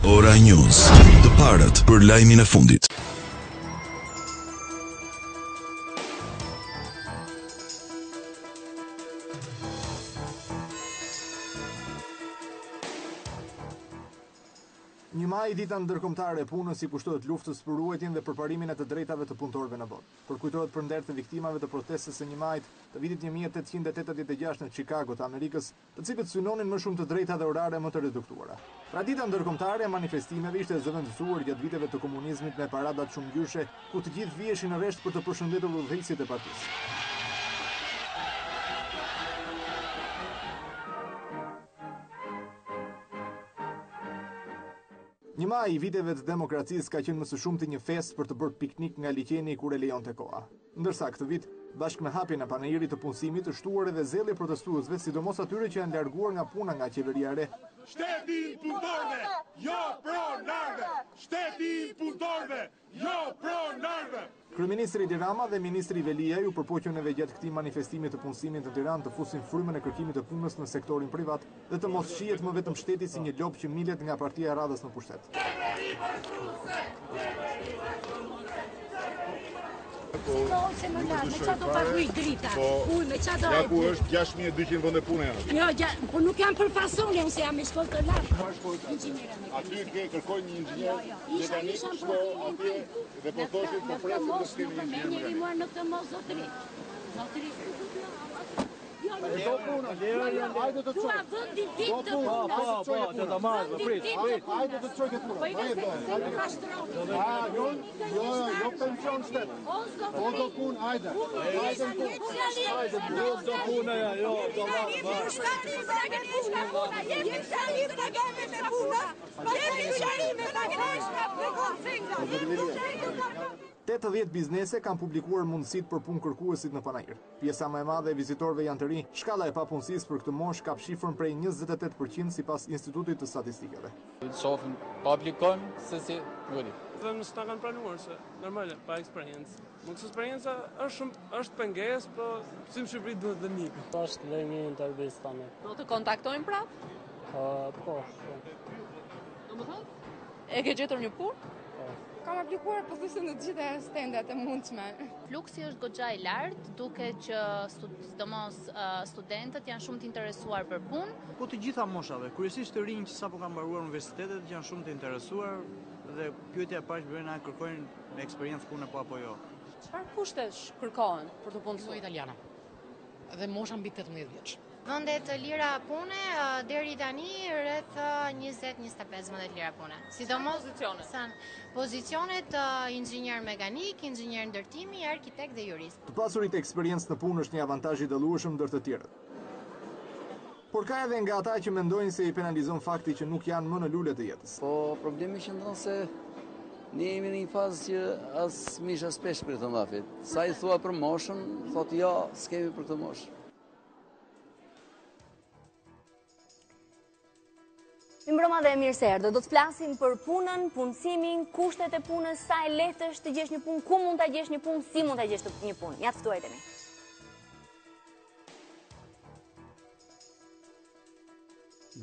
Ora News, të parët për lajmin e fundit. Një maj dita ndërkombëtare e punës i kushtohet luftës për ruajtjen dhe përparimin e të drejtave të punëtorëve në botë. Përkujtohet për nder të viktimave të protestës së 1 majit të vitit 1886 në Chicago të Amerikës, të cilët synonin më shumë të drejta dhe orare më të reduktuara. Pra dita ndërkombëtare e manifestimeve ishte zëvendësuar gjatë viteve të komunizmit me paradat shumëgjyshe, ku të gjithë viheshin në rresht për të përshëndetur udhëheqësit e partisë. Një maj i viteve të demokracisë ka qenë më së shumti një fest për të bërë piknik nga liqeni kur e lejonte koha. Ndërsa këtë vit, bashkë me hapjen e panairit të punësimit, të shtuar edhe zellje protestuesve, sidomos atyre që janë larguar nga puna nga qeveria e re. Shteti i punëtorëve, jo pronarëve! Shteti i punëtorëve, jo pronarëve! Kryeministri Edi Rama dhe ministri Velia ju përpoqjoneve gjatë këtij manifestimi të punësimit në Tiranë të fusin frymën e kërkimit të punës në sektorin privat dhe të mos shihet më vetëm shteti si një lop që milet nga partia e radhës në pushtet. Se më larë, me qa do paguj drita? Uj, me qa do Ja ku është 6200 vende pune janë. Jo, po nuk jam për fasone, unë se jam i shkollë të lartë. Aty ke kërkoj një inxhinier mekanik, shko aty dhe po thoshin po presim të kemi një inxhinier njëri mekanik. muar në këtë mos zotëri. Zotëri. Hajde të Dua vëndi ditë të puna. që të marrë, prit. Hajde të çojë këtë Po i punë. dhe se nuk ka shtronë. Jo pension shtet. Po do punë, hajde. Hajde në punë. Do puna, jo, do marrë. 80 biznese kanë publikuar mundësitë për punë kërkuesit në panajër. Pjesa më e madhe e vizitorëve janë të rinj. Shkalla e papunësisë për këtë moshë kap shifrën prej 28% sipas Institutit të Statistikave. Shohim publikon se si gjuri. Dhe nësë ta kanë pranuar se normale, pa eksperiencë. Mund kësë eksperiencë është pengesë, po si në Shqipëri duhet dhe nikë. Është dhe një intervjist tani. Do të kontaktojmë prapë? Po. Do më thonë? E ke gjetur një punë? Kam aplikuar pothuajse në të gjitha stendat e mundshme. Fluksi është goxha i lartë, duke që sidomos studentët janë shumë të interesuar për punë. Po të gjitha moshave, kryesisht të rinj që sapo kanë mbaruar universitetet janë shumë të interesuar dhe pyetja e parë që bëjnë janë kërkojnë me eksperiencë pune apo jo. Çfarë kushtesh kërkohen për të punësuar italiana? Dhe mosha mbi 18 vjeç. Vende të lira pune deri tani rreth 20-25 vende të lira pune. Sidomos pozicionet inxhinier mekanik, inxhinier ndërtimi, arkitekt dhe jurist. Të pasurit eksperiencë në punë është një avantazh i dallueshëm ndër të tjerët. Por ka edhe nga ata që mendojnë se i penalizon fakti që nuk janë më në lule të jetës. Po problemi qëndron se ne jemi në një fazë që as misha spesh për të mafit. Sa i thua për moshën, thotë jo, s'kemi për këtë moshë. Mirëmbrëma dhe mirë se erdhët. Do të flasim për punën, punësimin, kushtet e punës, sa e lehtë është të gjesh një punë, ku mund ta gjesh një punë, si mund ta gjesh një punë. Ja të ftuajtemi.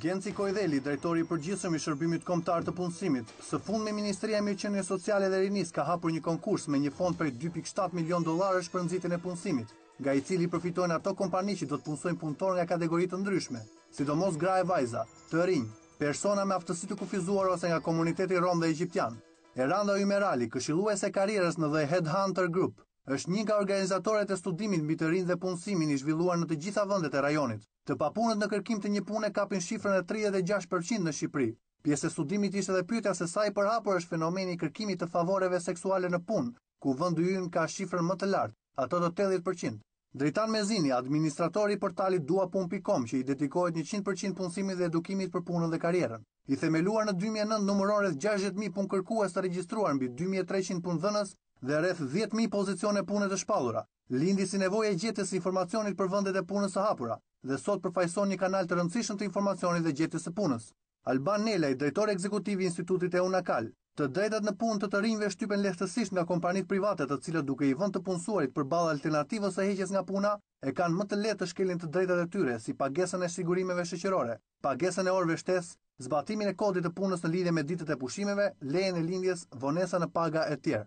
Genci Kojdeli, drejtori i përgjithshëm i Shërbimit Kombëtar të Punësimit, së fundmi Ministria e Mirëqenies Sociale dhe Rinisë ka hapur një konkurs me një fond prej 2.7 milion dollarësh për nxitjen e punësimit, nga i cili përfitojnë ato kompani që do të punësojnë punëtor nga kategori të ndryshme, sidomos gra e vajza, të rinj, persona me aftësi të kufizuar ose nga komuniteti rom dhe egjiptian. Eranda Ymerali, këshilluese karrierës në The Headhunter Group, është një nga organizatorët e studimit mbi të rinj dhe punësimin i zhvilluar në të gjitha vendet e rajonit. Të papunët në kërkim të një pune kapin shifrën e 36% në Shqipëri. Pjesë e studimit ishte edhe pyetja se sa i përhapur është fenomeni i kërkimit të favoreve seksuale në punë, ku vendi ynë ka shifrën më të lartë, ato të 80%. Drejtan Mezini, administratori i portalit duapun.com, që i dedikohet 100% punësimit dhe edukimit për punën dhe karrierën. I themeluar në 2009 numëron rreth 60.000 punëkërkues të regjistruar mbi 2.300 punëdhënës dhe rreth 10.000 pozicione pune të shpallura. Lindi si nevojë e gjetjes së informacionit për vendet e punës së hapura dhe sot përfaqëson një kanal të rëndësishëm të informacionit dhe gjetjes së punës. Alban Nelaj, drejtor ekzekutiv i Institutit e Unakal, të drejtat në punë të rinjve shtypen lehtësisht nga kompanitë private, të cilët duke i vënë të punësuarit përballë alternativës së heqjes nga puna, e kanë më të lehtë të shkelin të drejtat e tyre, si pagesën e sigurimeve shoqërore, pagesën e orëve shtesë zbatimin e kodit të punës në lidhje me ditët e pushimeve, lejen e lindjes, vonesa në paga e tjerë.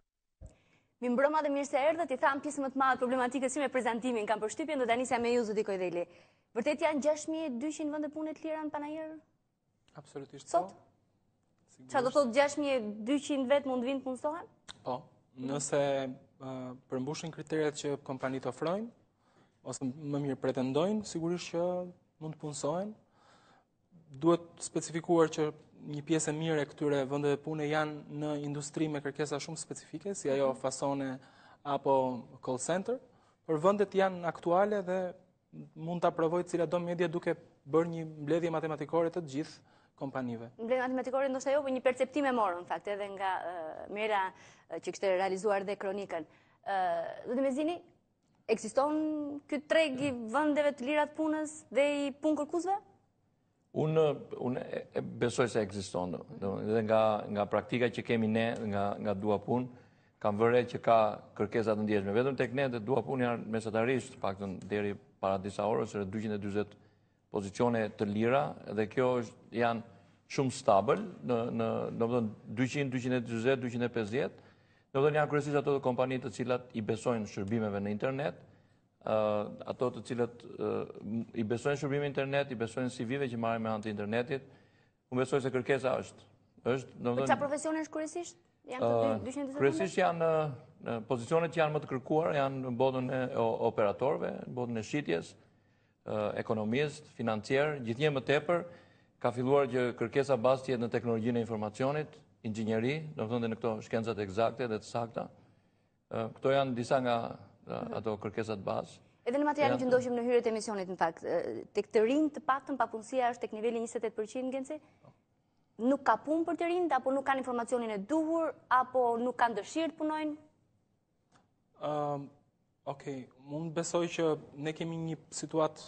Mirëmbrëma dhe mirë se erdhët, i tham pjesë më të madhe problematikës si me prezantimin, kam përshtypjen do ta nisja me ju zoti Kojdeli. Vërtet janë 6200 vende pune të lira në panajër? Absolutisht sot? Çfarë do thotë 6200 vet mund vinë të punësohen? Po, nëse përmbushin kriteret që kompanitë ofrojnë, ose më mirë pretendojnë, sigurisht që mund të punësohen. Duhet specifikuar që një pjesë e mirë e këtyre vendeve pune janë në industri me kërkesa shumë specifike, si ajo fasone apo call center, por vendet janë aktuale dhe mund ta provojë ciladdo media duke bërë një mbledhje matematikore të gjithë kompanive. Mbledhje matematikore ndoshta jo, por një perceptim e morën në fakt edhe nga Mera që kishte realizuar dhe kronikën. Zoti Mezini, ekziston ky treg i vendeve të lira të punës dhe i punë-kërkuesve? Unë besoj se ekziston, dhe nga praktika që kemi ne nga dua punë, kam vëre që ka kërkesa të ndjeshme. Vetëm tek ne dhe dua punë janë mesatarisht, paktën deri para disa orësh, 240 pozicione të lira, dhe kjo janë shumë stabil, në 200, 220, 250, janë kryesisht ato kompanitë të cilat i besojnë shërbimeve në internet, ato të cilët i besojnë shërbime internet, i besojnë CV-ve që marrin me anë të internetit. Unë besoj se kërkesa është. Për çfarë profesione është kryesisht? Janë të 240? Kryesisht janë pozicionet që janë më të kërkuar, janë në botën e operatorëve, në botën e shitjes, ekonomist, financier, gjithnjë më tepër ka filluar që kërkesa bazë të jetë në teknologjinë e informacionit, inxhinieri, domethënë në këto shkencat eksakte dhe të sakta. Këto janë disa nga ato kërkesat bazë. Edhe në materialin që ndoqëm në hyrjet e emisionit, në fakt, tek të rinj të paktën papunësia është tek niveli 28%, Genci? Nuk ka punë për të rinjt, apo nuk kanë informacionin e duhur, apo nuk kanë dëshirë të punojnë? Okej, unë besoj që ne kemi një situatë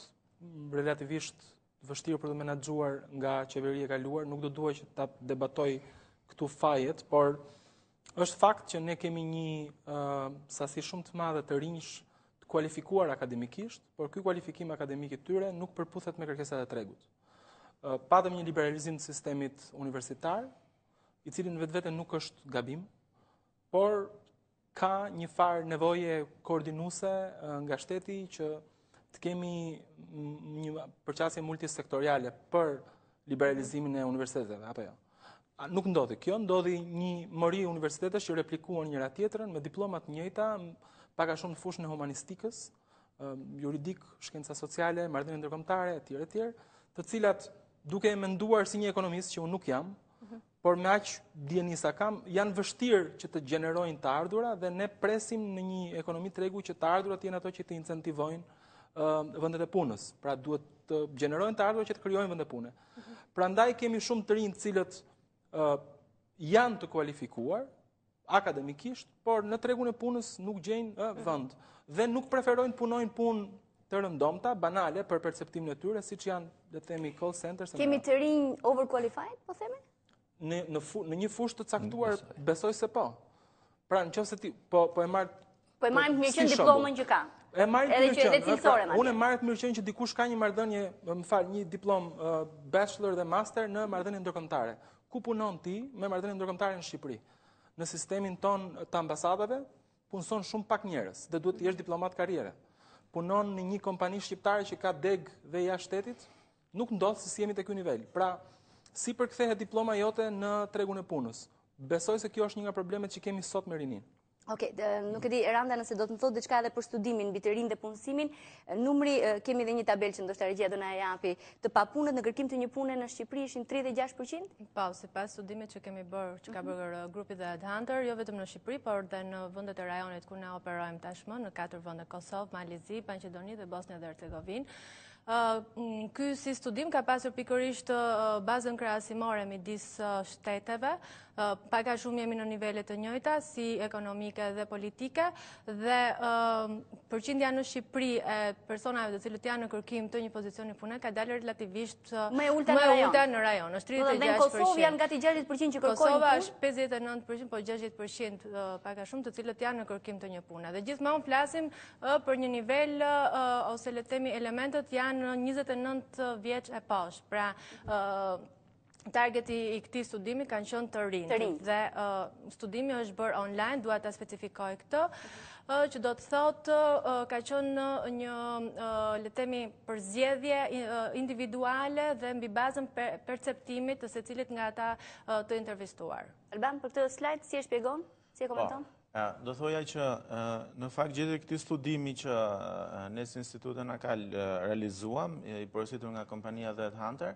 relativisht vështirë për të menaxhuar nga qeveria e kaluar, nuk do dua që ta debatoj këtu fajet, por është fakt që ne kemi një sasi shumë të madhe të rinjsh të kualifikuar akademikisht, por ky kualifikim akademik i tyre nuk përputhet me kërkesat e tregut. Patëm një liberalizim të sistemit universitar, i cili në vetvete nuk është gabim, por ka një farë nevoje koordinuese nga shteti që të kemi një përqasje multisektoriale për liberalizimin e universiteteve, apo jo? Nuk ndodhi kjo, ndodhi një mori universitetesh që replikuan njëra tjetrën me diplomat njëjta, pak a shumë në fushën e humanistikës, juridik, shkenca sociale, marrëdhënie ndërkombëtare, etj., të cilat duke e menduar si një ekonomist që unë nuk jam, por me aq dieni sa kam, janë vështirë që të gjenerojnë të ardhura dhe ne presim në një ekonomi tregu që të ardhurat janë ato që të incentivojnë vendet e punës. Pra duhet të gjenerojnë të ardhura që të krijojnë vende pune. Prandaj kemi shumë të rinj të cilët janë të kualifikuar akademikisht, por në tregun e punës nuk gjejnë vend dhe nuk preferojnë punojnë punë të rëndomta, banale për perceptimin e tyre, siç janë, le të themi, call centers. Kemi të rinj overqualified, po themi? Në një fushë të caktuar besoj se po. Pra nëse ti po e marr po e marrim të mirëqen diplomën që ka. E marrim të mirëqen. Unë e marr të mirëqen që dikush ka një marrëdhënie, një diplomë bachelor dhe master në marrëdhënie ndërkombëtare. Ku punon ti me marrëdhënie ndërkombëtare në Shqipëri? Në sistemin ton të ambasadave punson shumë pak njerëz dhe duhet të jesh diplomat karriere. Punon në një kompani shqiptare që ka deg dhe jashtë shtetit, nuk ndodh se si jemi te ky nivel. Pra, si përkthehet diploma jote në tregun e punës? Besoj se kjo është një nga problemet që kemi sot me rinin. Okej, nuk e di Eranda nëse do të më thotë diçka edhe për studimin mbi të rinj dhe punësimin. Numri, kemi edhe një tabelë që ndoshta regjia do na japi, të papunët në kërkim të një pune në Shqipëri ishin 36%? Po, sipas studimit që kemi bërë, që ka bërë grupi The Headhunter, jo vetëm në Shqipëri, por edhe në vendet e rajonit ku ne operojmë tashmë, në 4 vende: Kosovë, Malizi, Maqedoni dhe Bosnia dhe Hercegovinë. Ky si studim ka pasur pikërisht bazën krahasimore midis shteteve, pak a shumë jemi në nivele të njëjta, si ekonomike dhe politike, dhe përqindja në Shqipëri e personave të cilët janë në kërkim të një pozicioni pune ka dalë relativisht më e ulta në rajon, është 36%. Dhe në Kosovë janë gati 60% që kërkojnë punë. Kosova është 59%, po 60% pak a shumë të cilët janë në kërkim të një pune. Dhe gjithmonë flasim për një nivel ose le të themi elementët janë 29 vjeç e poshtë. Pra targeti i këtij studimi kanë qenë të rinj. Dhe studimi është bërë online, dua ta specifikoj këtë, që do të thotë ka qenë një le të themi përzgjedhje individuale dhe mbi bazën perceptimit të secilit nga ata të intervistuar. Alban, për këtë slajd si e shpjegon? Si e komenton? Do thoja që në fakt gjithë këtij studimi që ne si institut na ka realizuam, i porositur nga kompania The Hunter,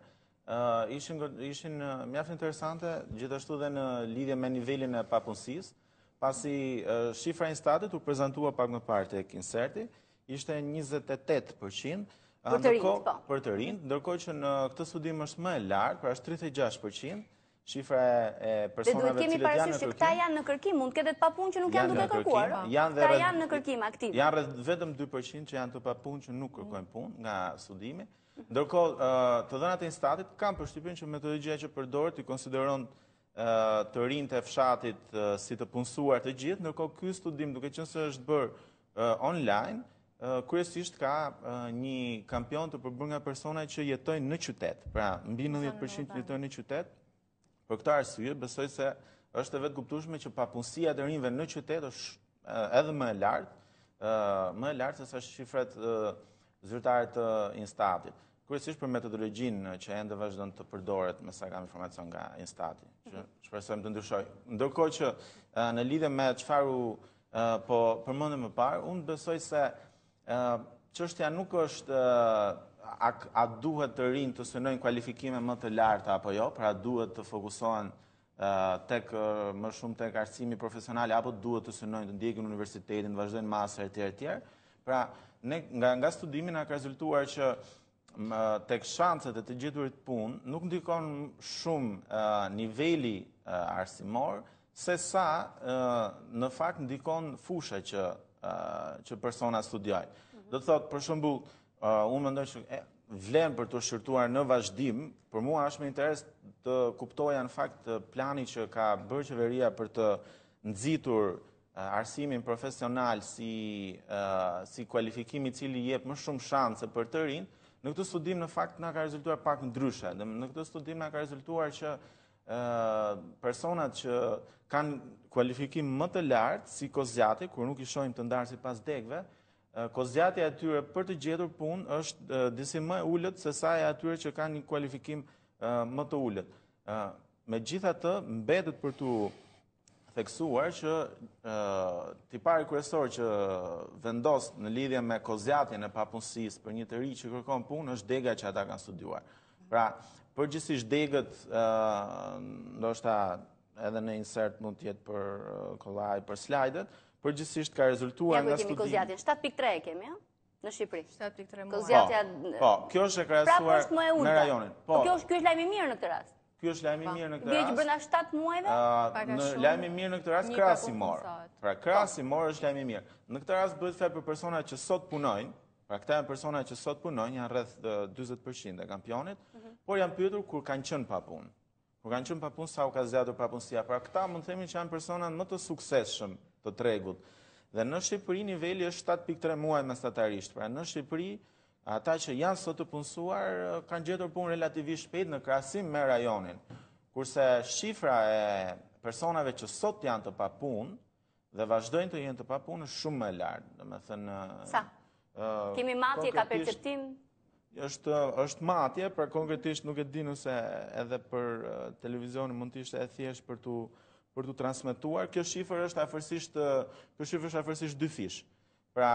ishin mjaft interesante, gjithashtu dhe në lidhje me nivelin e papunësisë, pasi shifra e Instatit u prezantua pak më parë tek Inserti, ishte 28%. Për të rinjt, ndërkohë që në këtë studim është më e lartë, pra është 36%. Shifra e personave cilët janë në kërkim. Dhe duhet kemi parasysh që këta janë në kërkim, mund të ketë të papunë që nuk janë duke kërkuar. Këta janë në kërkim aktiv. Janë vetëm 2% që janë të papunë që nuk kërkojnë punë nga studimi. Ndërkohë, të dhënat e Instatit kanë përshtypjen që metodologjia që përdoret i konsideron të rinjt e fshatit si të punësuar të gjithë, ndërkohë ky studim duke qenë se është bërë online, kryesisht ka një kampion të përbërë nga persona që jetojnë në qytet. Pra, mbi 90% jetojnë në qytet. Për këtë arsye, besoj se është e vetë kuptueshme që papunësia të rinjve në qytet është edhe më e lartë se sa shifrat zyrtare të Instatit. Kryesisht për metodologjinë që ende vazhdon të përdoret, me sa kam informacion nga Instati, që shpresojmë të ndryshojë. Ndërkohë që në lidhje me çfarë po përmendëm më parë, unë besoj se çështja nuk është a duhet të rinj të synojnë kualifikime më të larta apo jo, pra duhet të fokusohen më shumë tek arsimi profesional apo duhet të synojnë të ndjekin universitetin, të vazhdojnë masë etj. Pra, nga studimi na ka rezultuar që tek shanset e të gjeturit punë nuk ndikon shumë niveli arsimor, se sa në fakt ndikon fusha që persona studiojnë. Do të thotë, për shembull, unë mendoj që vlen për të shërtuar në vazhdim, për mua është me interes të kuptoja në fakt plani që ka bërë qeveria për të nxitur arsimin profesional si kualifikim i cili jep më shumë shanse për të rinj. Në këtë studim në fakt na ka rezultuar pak ndryshe. Në këtë studim na ka rezultuar që personat që kanë kualifikim më të lartë, si kozjati, kur nuk i shohim të ndarë sipas degëve, kozjatja e tyre për të gjetur punë është disi më e ulët se sa e atyre që kanë një kualifikim më të ulët. Megjithatë, mbetet për tu theksuar që tipari kryesor që vendos në lidhje me kozjatjen e papunësisë për një të ri që kërkon punë është dega që ata kanë studiuar. Pra, përgjithsisht degët, ndoshta edhe në insert mund të jetë për kollaj, për slajdet, përgjithsisht ka rezultuar nga studimi. Ja, kemi kozjatjen, 7.3 e kemi, në Shqipëri. 7.3 muaj. Kozjatja... Po, kjo është e krahasuar me rajonin. Po, kjo është lajmi mirë në këtë rast. Kjo është lajmi mirë në këtë rast. Bie që brenda 7 muajve? Në lajmi mirë në këtë rast krahasimor. Pra, krahasimor është lajmi mirë. Në këtë rast bëhet fjalë për persona që sot punojnë, pra këta janë persona që sot punojnë, janë rreth 40% e kampionit, por janë pyetur kur kanë qenë pa punë. Kur kanë qenë pa punë, sa u ka zgjatur papunësia. Pra, këta mund të themi që janë persona më të suksesshëm të tregut. Dhe në Shqipëri niveli është 7.3 muaj mesatarisht. Pra në Shqipëri ata që janë sot të punësuar kanë gjetur punë relativisht shpejt në krahasim me rajonin. Kurse shifra e personave që sot janë të papunë dhe vazhdojnë të jenë të papunë është shumë më e lartë. Domethënë sa? Kemi matje, ka perceptim? Është matje, pra konkretisht nuk e di nëse edhe për televizionin mund të ishte e thjesht për të transmetuar. Kjo shifër është afërsisht 2 fish. Pra,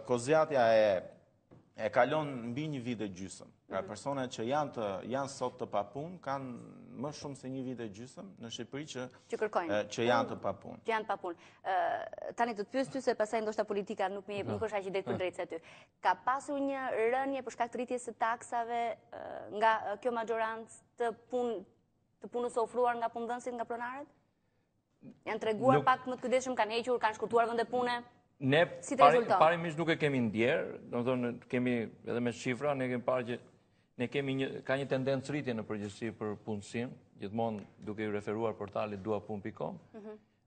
kozjatja e kalon mbi 1 vit e gjysmë. Pra, personat që janë sot të papunë kanë më shumë se 1 vit e gjysmë në Shqipëri që janë të papunë. Që janë të papunë. Tani të të pyes ty se pastaj ndoshta politika nuk është aq i drejtë për drejtë se ty. Ka pasur një rënje për shkak të rritjes së taksave nga kjo majorancë të punës ofruar nga punëdhënësit, nga pronarët? Janë treguar pak më të kujdesshëm, kanë hequr, kanë shkurtuar vende pune? Ne parimisht nuk e kemi ndjerë, domethënë kemi edhe me shifra, ne kemi parë që ne ka një tendencë rritje në përgjithësi për punësinë, gjithmonë duke i referuar portalit duapun.com.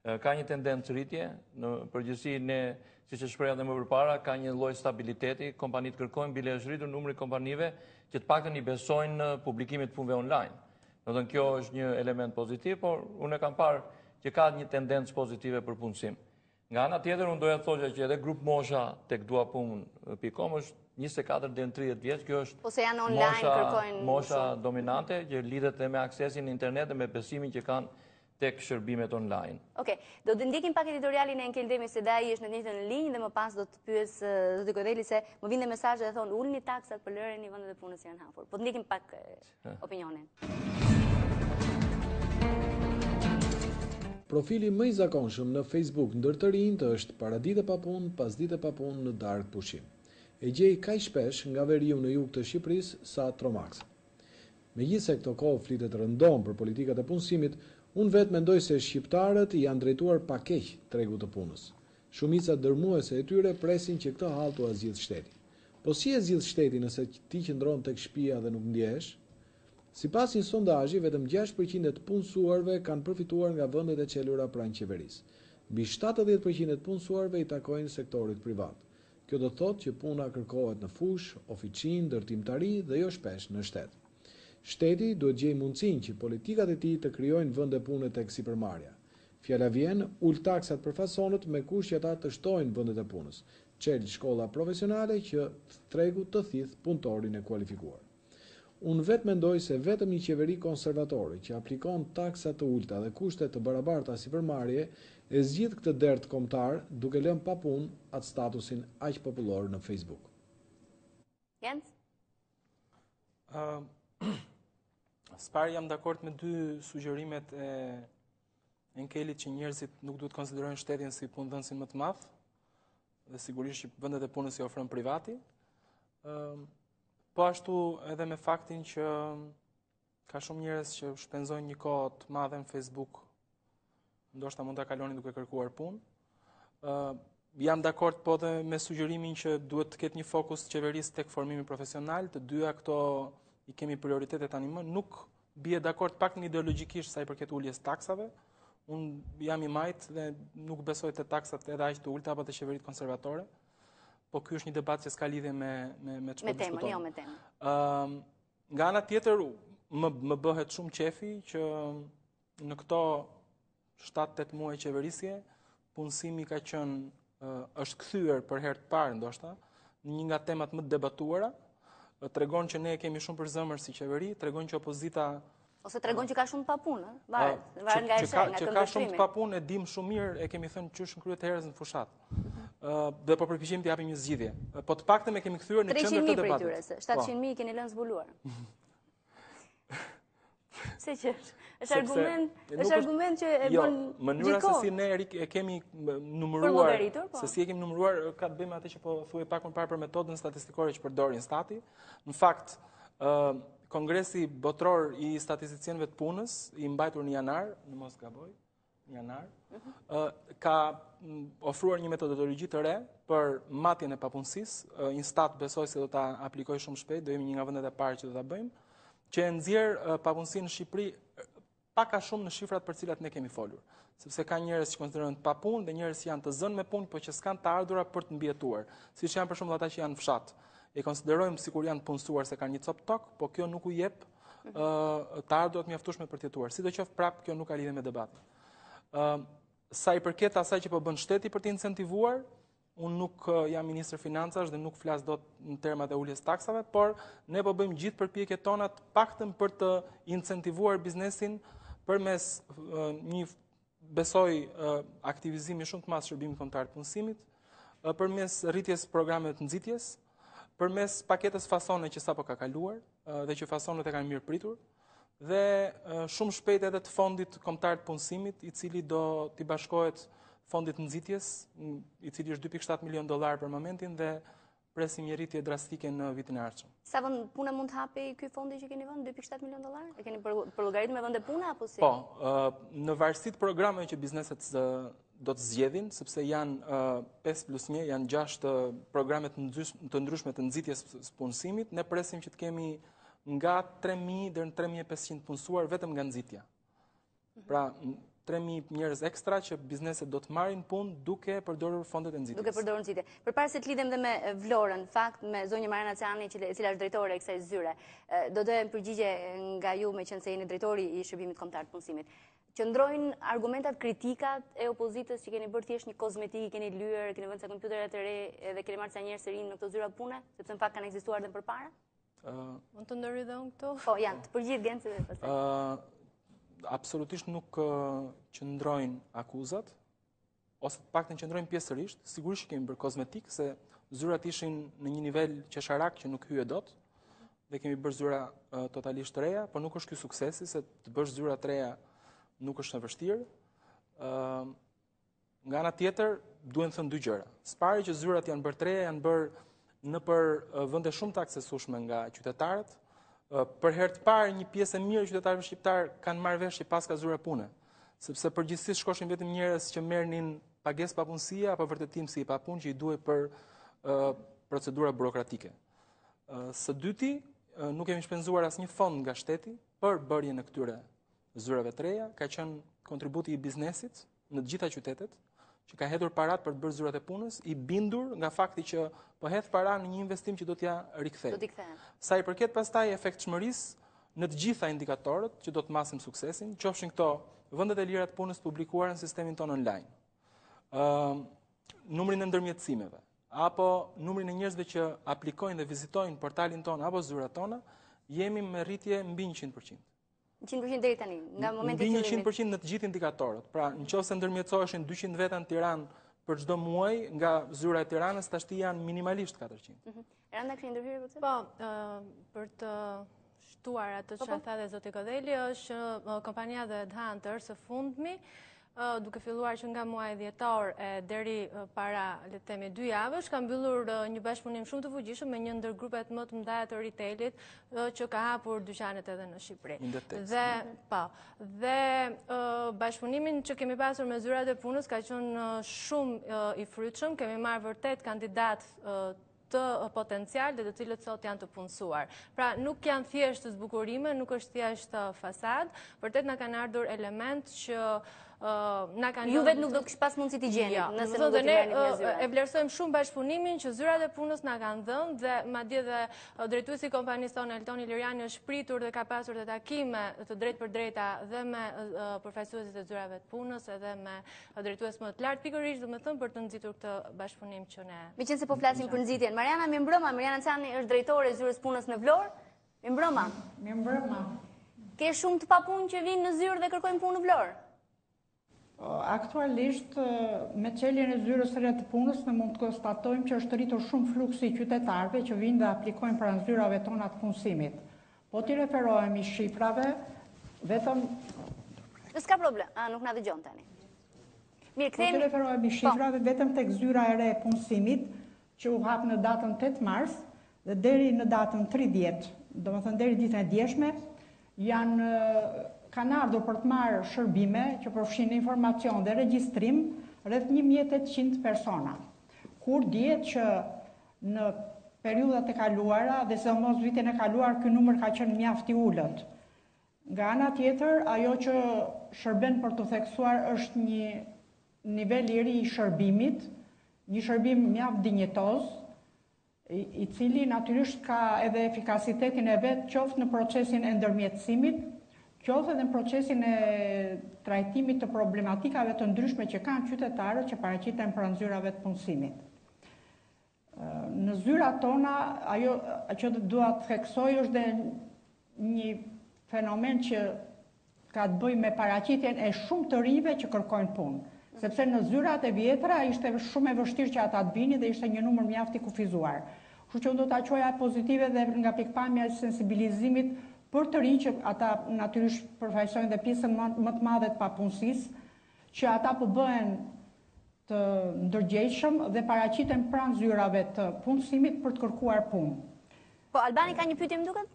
Ka një tendencë rritje, në përgjithësi ne, siç e shpreha edhe më përpara, ka një lloj stabiliteti, kompanitë kërkojnë, bile është rritur numri kompanive që të paktën i besojnë publikimit të punëve online. Domethënë kjo është një element pozitiv, por unë e kam parë që ka një tendencë pozitive për punësim. Nga ana tjetër, unë doja të thoja që edhe grup mosha tek duapun.com është 24 deri në 30 vjeç, kjo është mosha dominante që lidhet me aksesin në internet dhe me besimin që kanë tek shërbimet online. Okej, do të ndjekim pak editorialin e Enkel Demi se ai është në të njëjtën linjë dhe më pas do të pyes zoti Kodeli se më vinte mesazhe dhe thonë ulni taksat për lërën i vendet e punës janë hapur. Po të ndjekim pak opinionin. Profili më i zakonshëm në Facebook ndër të rinjt është paradite pa punë, pasdite pa punë në darkë pushim. E gjej kaq shpesh nga veriu në jug të Shqipërisë sa Tromax. Megjithse këto kohë flitet rëndom për politikat e punësimit, unë vetë mendoj se shqiptarët janë drejtuar pa keq tregut të punës. Shumica dërmuese e tyre presin që këtë hall t'u zgjidh shteti. Po si e zgjidh shteti nëse ti qëndron tek shtëpia dhe nuk ndjehesh? Sipas një sondazhi, vetëm 6% e të punësuarve kanë përfituar nga vendet e çelura pranë qeverisë. Mbi 70% e të punësuarve i takojnë sektorit privat. Kjo do të thotë që puna kërkohet në fushë, oficinë, ndërtimtari dhe jo shpesh në shtet. Shteti duhet gjej mundësinë që politikat e tij të krijojnë vende pune tek sipërmarrja. Fjala vjen ul taksat për fasonët me kusht që ata të shtojnë vendet e punës. Çel shkolla profesionale që tregu të thith punëtorin e kualifikuar. Unë vetë mendoj se vetëm një qeveri konservatore që aplikon taksa të ulta dhe kushte të barabarta sipërmarrje e zgjidh këtë dert kombëtar duke lënë pa punë atë statusin aq popullor në Facebook. Jens? Spar jam dakord me dy sugjerimet e Enkelit që njerëzit nuk duhet konsiderojnë shtetin si punëdhënësin më të madh dhe sigurisht që vendet e punës i ofron privati. Po ashtu edhe me faktin që ka shumë njerëz që shpenzojnë një kohë të madhe në Facebook, ndoshta mund ta kaloni duke kërkuar punë. Jam dakord po dhe me sugjerimin që duhet të ketë një fokus qeverisë tek formimi profesional, të dyja këto i kemi prioritete tani më. Nuk bie dakord pak në ideologjikisht sa i përket uljes taksave. Unë jam i majt dhe nuk besoj te taksat edhe aq të ulta apo te qeveritë konservatore. Po ky është një debat që s'ka lidhje me çfarë diskutojmë. Jo me temën. Nga ana tjetër më bëhet shumë qefi që në këto 7-8 muaj qeverisje punësimi ka qenë është kthyer për herë të parë ndoshta në një nga temat më të debatuara. Tregon që ne kemi shumë për zëmër si qeveri, tregon që opozita ose tregon që ka shumë papunë, varet nga nga këndvështrimi. Që ka shumë papunë e dim shumë mirë, e kemi thënë qysh në kryet herës në fushat. Dhe po përpiqemi të japim një zgjidhje. Po të paktën e kemi kthyer në qendër të debatit. 300.000 prej tyre, 700.000 keni lënë zbuluar. Se që është argument që e bën mënyra se si ne e kemi numëruar, se si e kemi numëruar ka të bëjë me atë që po thuaj pak më parë për metodën statistikore që përdorin stati. Në fakt, Kongresi Botror i Statisticienëve të Punës, i mbajtur në janar, në mos gaboj, në janar, ka ofruar një metodologji të re për matjen e papunësisë. Instat besoj se do ta aplikoj shumë shpejt, do jemi një nga vendet e parë që do ta bëjmë, që e nxjerr papunësinë në Shqipëri pak a shumë në shifrat për cilat ne kemi folur. Sepse ka njerëz që konsiderohen pa punë dhe njerëz që janë të zënë me punë, por që s'kan të ardhura për të mbijetuar. Siç janë për shembull ata që janë në fshat. E konsiderojmë sikur janë punësuar se kanë një cop tok, po kjo nuk u jep të ardhurat mjaftueshme për të jetuar. Sidoqoftë prap kjo nuk ka lidhje me debatin. Sa i përket asaj që po bën shteti për të incentivuar, unë nuk jam ministër financash dhe nuk flas dot në termat e uljes taksave, por ne po bëjmë gjithë përpjekjet tona të paktën për të incentivuar biznesin përmes një besoj aktivizimi shumë të madh shërbimit kombëtar të punësimit, përmes rritjes programeve të nxitjes, përmes paketës fasone që sapo ka kaluar dhe që fasonet e kanë mirë pritur, dhe shumë shpejt edhe të fondit kombëtar të punësimit, i cili do t'i bashkohet fondit nxitjes, i cili është $2.7 milion për momentin dhe presim një rritje drastike në vitin e ardhshëm. Sa vend pune mund të hapi ky fondi që keni vënë $2.7 milion? E keni përllogarit me vende pune apo si? Po, në varësi të programeve që bizneset do të zgjedhin, sepse janë 5+1, janë 6 programe të ndryshme të nxitjes së punësimit, ne presim që të kemi nga 3.000 deri në 3.500 punësuar vetëm nga nxitja. Pra, 3.000 njerëz ekstra që bizneset do të marrin punë duke përdorur fondet e nxitjes. Duke përdorur nxitje. Përpara se të lidhem dhe me Vlorën, fakt me zonjë Mariana Cani, e cila është drejtore e kësaj zyre, do dojem përgjigje nga ju me qenë se jeni drejtori i Shërbimit Kombëtar të Punësimit. Qëndrojnë argumentat, kritikat e opozitës që keni bërë thjesht një kozmetik, keni lyer, keni vënë sa kompjuterat e re dhe keni marrë sa njerëz të rinj në këto zyra pune, sepse në fakt kanë ekzistuar edhe më përpara? Mund të ndërhyj dhe unë këtu? Po, janë të përgjigjet Genci dhe pastaj. Absolutisht nuk qëndrojnë akuzat, ose të paktën qëndrojnë pjesërisht, sigurisht kemi bërë kozmetik, se zyrat ishin në një nivel qesharak që nuk hye dot, dhe kemi bërë zyra totalisht të reja, por nuk është ky suksesi, se të bësh zyra të reja nuk është e vështirë. Nga ana tjetër, duhen thënë dy gjëra. S'pari që zyrat janë bërë të reja, janë bërë në për vende shumë të aksesueshme nga qytetarët. Për herë të parë një pjesë e mirë e qytetarëve shqiptar kanë marrë vesh që pas ka zyra pune, sepse përgjithsisht shkoshin vetëm njerëz që merrnin pagesë papunësie apo vërtetim si i papunë që i duhej për procedura burokratike. Së dyti, nuk kemi shpenzuar asnjë fond nga shteti për bërjen e këtyre zyrave të reja, ka qenë kontributi i biznesit në të gjitha qytetet, që ka hedhur parat për të bërë zyrat e punës, i bindur nga fakti që po hedh para në një investim që do t'ja rikthejë. Sa i përket pastaj efektshmërisë në të gjitha indikatorët që do të masim suksesin, qofshin këto vendet e lira të punës publikuara në sistemin tonë online, numrin e ndërmjetësimeve, apo numrin e njerëzve që aplikojnë dhe vizitojnë portalin tonë apo zyrat tona, jemi me rritje mbi 100%. 100% deri tani, nga momenti i fillimit. Mbi 100% në të gjithë indikatorët. Pra, nëse ndërmjetësoheshin 200 veta në Tiranë për çdo muaj, nga zyra e Tiranës tashti janë minimalisht 400. Randa keni ndërhyrje për këtë? Po, për të shtuar atë që tha dhe zoti Kodeli, është kompania The Hunter së fundmi, duke filluar që nga muaji dhjetor deri para le të themi 2 javësh, ka mbyllur një bashkëpunim shumë të fuqishëm me një ndër grupet më të mëdha të retailit që ka hapur dyqanet edhe në Shqipëri. Dhe bashkëpunimin që kemi pasur me zyrat e punës ka qenë shumë i frytshëm, kemi marrë vërtet kandidat të potencial dhe të cilët sot janë të punësuar. Pra, nuk janë thjesht zbukurime, nuk është thjesht fasad, vërtet na kanë ardhur element që Ju vetë nuk do kështë pas mundësi t'i gjeni, nëse nuk do t'i marrë një zyra. E vlerësojmë shumë bashkëpunimin që zyrat e punës na kanë dhënë dhe madje dhe drejtuesi i kompanisë tonë Eltoni Liriani është pritur dhe ka pasur të takime të drejtë për drejta dhe me përfaqësuesit e zyrave të punës edhe me drejtues më të lartë pikërisht, domethënë për të nxitur këtë bashkëpunim që ne. Meqense po flasim për nxitjen, Mariana mirëmbrëma, Mariana Cani është drejtore e zyrës punës në Vlorë. Mirëmbrëma. Mirëmbrëma. Ke shumë të papunë që vinë në zyrë dhe kërkojnë punë në Vlorë? Aktualisht, me çeljen e zyrës së re të punës, ne mund të konstatojmë që është rritur shumë fluksi i qytetarëve që vinë dhe aplikojnë pranë zyrave tona të punësimit. Po t'i referohemi shifrave, vetëm... S'ka problem, nuk na dëgjon tani. Mirë, po t'i referohemi shifrave, vetëm tek zyra e re e punësimit, që u hap në datën 8 mars, dhe deri në datën 30, domethënë deri ditën e djeshme, kanë ardhur për të marrë shërbime që përfshin informacion dhe regjistrim rreth 1800 persona. Kur dihet që në periudhat e kaluara dhe sidomos vitin e kaluar ky numër ka qenë mjaft i ulët. Nga ana tjetër, ajo që shërben për të theksuar është një nivel i ri i shërbimit, një shërbim mjaft dinjitoz, i cili natyrisht ka edhe efikasitetin e vet qoftë në procesin e ndërmjetësimit, qoftë edhe në procesin e trajtimit të problematikave të ndryshme që kanë qytetarët që paraqiten pranë zyrave të punësimit. Në zyrat tona, ajo që dua të theksoj është dhe një fenomen që ka të bëjë me paraqitjen e shumë të rinjve që kërkojnë punë. Sepse në zyrat e vjetra ishte shumë e vështirë që ata të vinin dhe ishte një numër mjaft i kufizuar. Kështu që unë do ta quaja pozitive dhe nga pikpamja e sensibilizimit për të rinj që ata natyrisht përfaqësojnë dhe pjesën më të madhe të papunësisë, që ata po bëhen të ndërgjegjshëm dhe paraqiten pranë zyrave të punësimit për të kërkuar punë. Po Albani ka një pyetje më duket?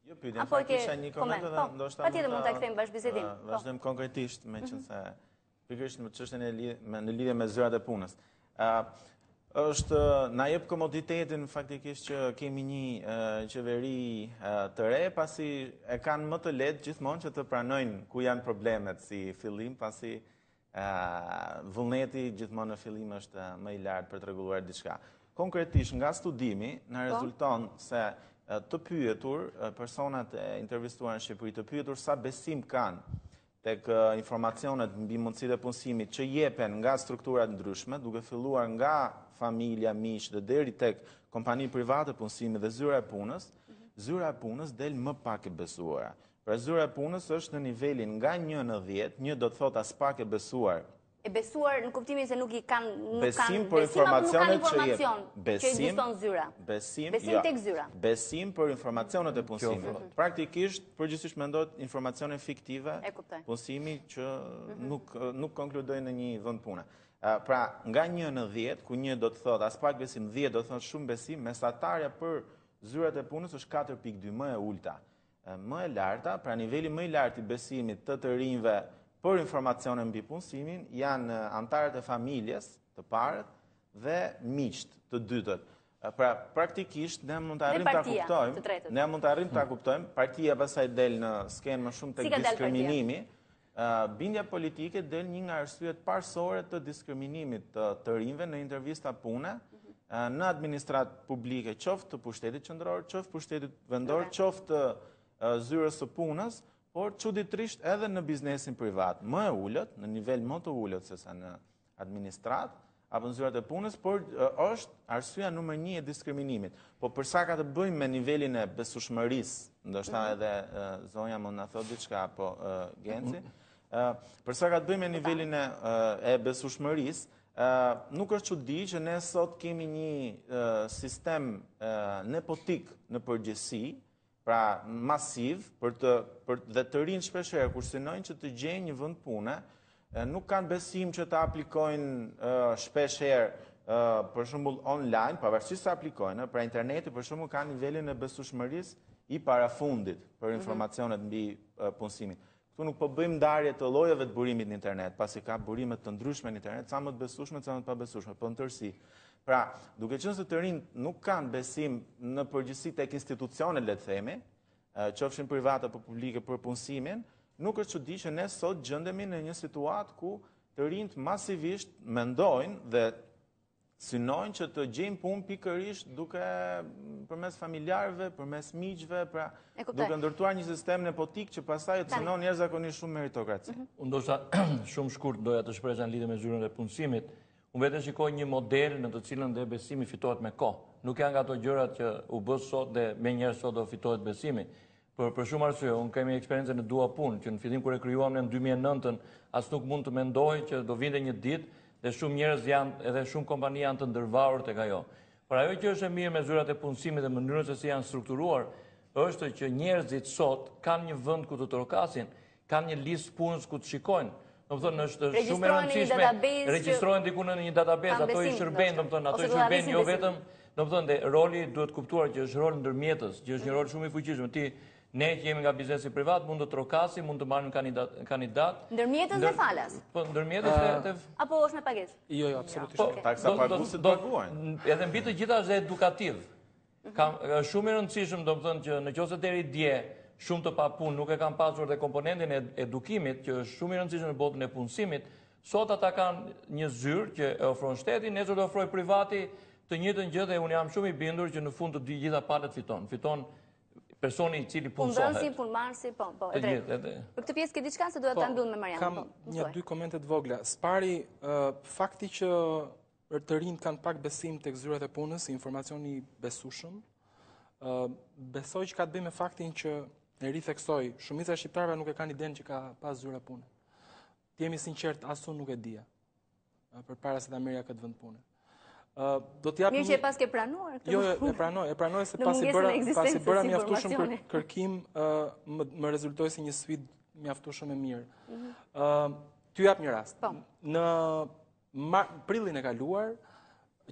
Jo pyetje, po kisha një koment edhe ndoshta patjetër mund ta kthejmë bashkëbisedim. Vazhdojmë konkretisht meqense pikërisht në çështjen në lidhje me zyrat e punës. na jep komoditetin faktikisht që kemi një qeveri të re, pasi e kanë më të lehtë gjithmonë që të pranojnë ku janë problemet si fillim, pasi vullneti gjithmonë në fillim është më i lartë për të rregulluar diçka. Konkretisht nga studimi na rezulton se të pyetur personat e intervistuar në Shqipëri, të pyetur sa besim kanë tek informacionet mbi mundësitë e punësimit që jepen nga strukturat ndryshme, duke filluar nga familja, miq dhe deri tek kompani private punësimi dhe zyra e punës del më pak e besuara. Pra zyra e punës është në nivelin nga 1 në 10, 1 do të thotë as pak e besuar. E besuar në kuptimin se nuk kanë besim për informacionet që ekziston zyra. Besim tek zyra. Besim për informacionet e punësimit. Praktikisht, përgjithsisht mendohet informacione fiktive, punësimi që nuk konkludojnë në një vend pune. Pra, nga 1 në 10, ku 1 do të thotë as pak besim, 10 do të thotë shumë besim, mesatarja për zyrat e punës është 4.2, më e ulta. Më e larta, pra niveli më i lartë i besimit të rinjve për informacione mbi punësimin janë antarët e familjes të parët dhe miqt të dytët. Pra praktikisht ne mund të arrijmë ta kuptojmë, partia pastaj del në skenë më shumë tek diskriminimi. Bindja politike del një nga arsyet parsorë të diskriminimit të rinjve në intervista pune në administratë publike, qoftë të pushtetit qendror, qoftë pushtetit vendor, qoftë zyrës së punës, por çuditërisht edhe në biznesin privat, më e ulët, në nivel më të ulët se sa në administratë apo në zyrat e punës, por është arsyeja numër 1 e diskriminimit. Po për sa ka të bëjmë me nivelin e besueshmërisë, ndoshta edhe zonja mund na thotë diçka apo Genci, për sa ka të bëjmë me nivelin e besueshmërisë, nuk është çudi që ne sot kemi një sistem nepotik në përgjithësi, pra masiv, dhe të rinë shpeshherë kur synojnë që të gjejnë një vend pune, nuk kanë besim që të aplikojnë shpeshherë, për shembull online, pavarësisht se aplikojnë, pra interneti për shembull ka nivelin e besueshmërisë i parafundit për informacionet mbi punësimin. Këtu nuk po bëjmë ndarje të llojeve të burimit në internet, pasi ka burime të ndryshme në internet, sa më të besueshme, sa më të pabesueshme, po në tërësi. Pra, duke qenë se të rinjt nuk kanë besim në përgjithësi tek institucionet, le të themi, qofshin private apo publike për punësimin, nuk është çudi që ne sot gjendemi në një situatë ku të rinjt masivisht mendojnë dhe synojnë që të gjejnë punë pikërisht duke përmes familjarëve, përmes miqve, pra duke ndërtuar një sistem nepotik që pastaj të synon jashtëzakonisht shumë meritokraci. Unë ndoshta shumë shkurt doja të shprehja në lidhje me zyrën e punësimit. Unë vetë shikoj një model në të cilën dhe besimi fitohet me kohë. Nuk janë nga ato gjërat që u bë sot dhe me njerë sot do fitohet besimi. Për shumë arsye, unë kemi eksperiencë në dua punë, që në fillim kur e krijuam në 2009-ën, as nuk mund të mendoj që do vinte një ditë dhe shumë njerëz janë, edhe shumë kompani janë të ndërvarur tek ajo. Por ajo që është e mirë me zyrat e punësimit dhe mënyrën se si janë strukturuar, është që njerëzit sot kanë një vend ku të trokasin, kanë një listë punës ku të shikojnë. Do të thonë është shumë e rëndësishme, regjistrohen diku në një database, ato i shërbejnë, do të thonë ato i shërbejnë jo vetëm, do të thonë roli duhet kuptuar që është rol ndërmjetës, që është një rol shumë i fuqishëm. Ne që jemi nga biznesi privat mund të trokasim, mund të marrim kandidat. Ndërmjetës dhe falas. Po ndërmjetës apo është me pagesë? Jo, absolutisht. Po taksa paguesit paguajnë. Edhe mbi të gjitha është edukativ. Shumë i rëndësishëm, do të thonë që nëse deri dje shumë të papunë nuk e kanë pasur dhe komponentin e edukimit, që është shumë i rëndësishëm në botën e punësimit, sot ata kanë një zyrë që e ofron shteti, nesër do ofroj privati të njëjtën gjë dhe unë jam shumë i bindur që në fund të gjitha palët fiton. Fiton personi i cili punësohet. Punëdhënësi, punëmarrësi, po, e drejtë. Për këtë pjesë ke diçka se duhet ta mbyll me Marian. Kam një dy komente të vogla. Spari, fakti që të rinjt kanë pak besim tek zyrat e punës, informacioni besueshëm, besoj që ka të bëjë me faktin që e ritheksoj, shumica e shqiptarëve nuk e kanë idenë që ka pas zyra pune. Të jemi sinqert, as unë nuk e dija, përpara se ta merrja këtë vend pune. Mirë që e pas ke pranuar këtë. Jo, e pranoj se pasi bëra mjaftueshëm për kërkim, më rezultoi si një sfidë mjaftueshëm e mirë. Ty jap një rast. Në prillin e kaluar,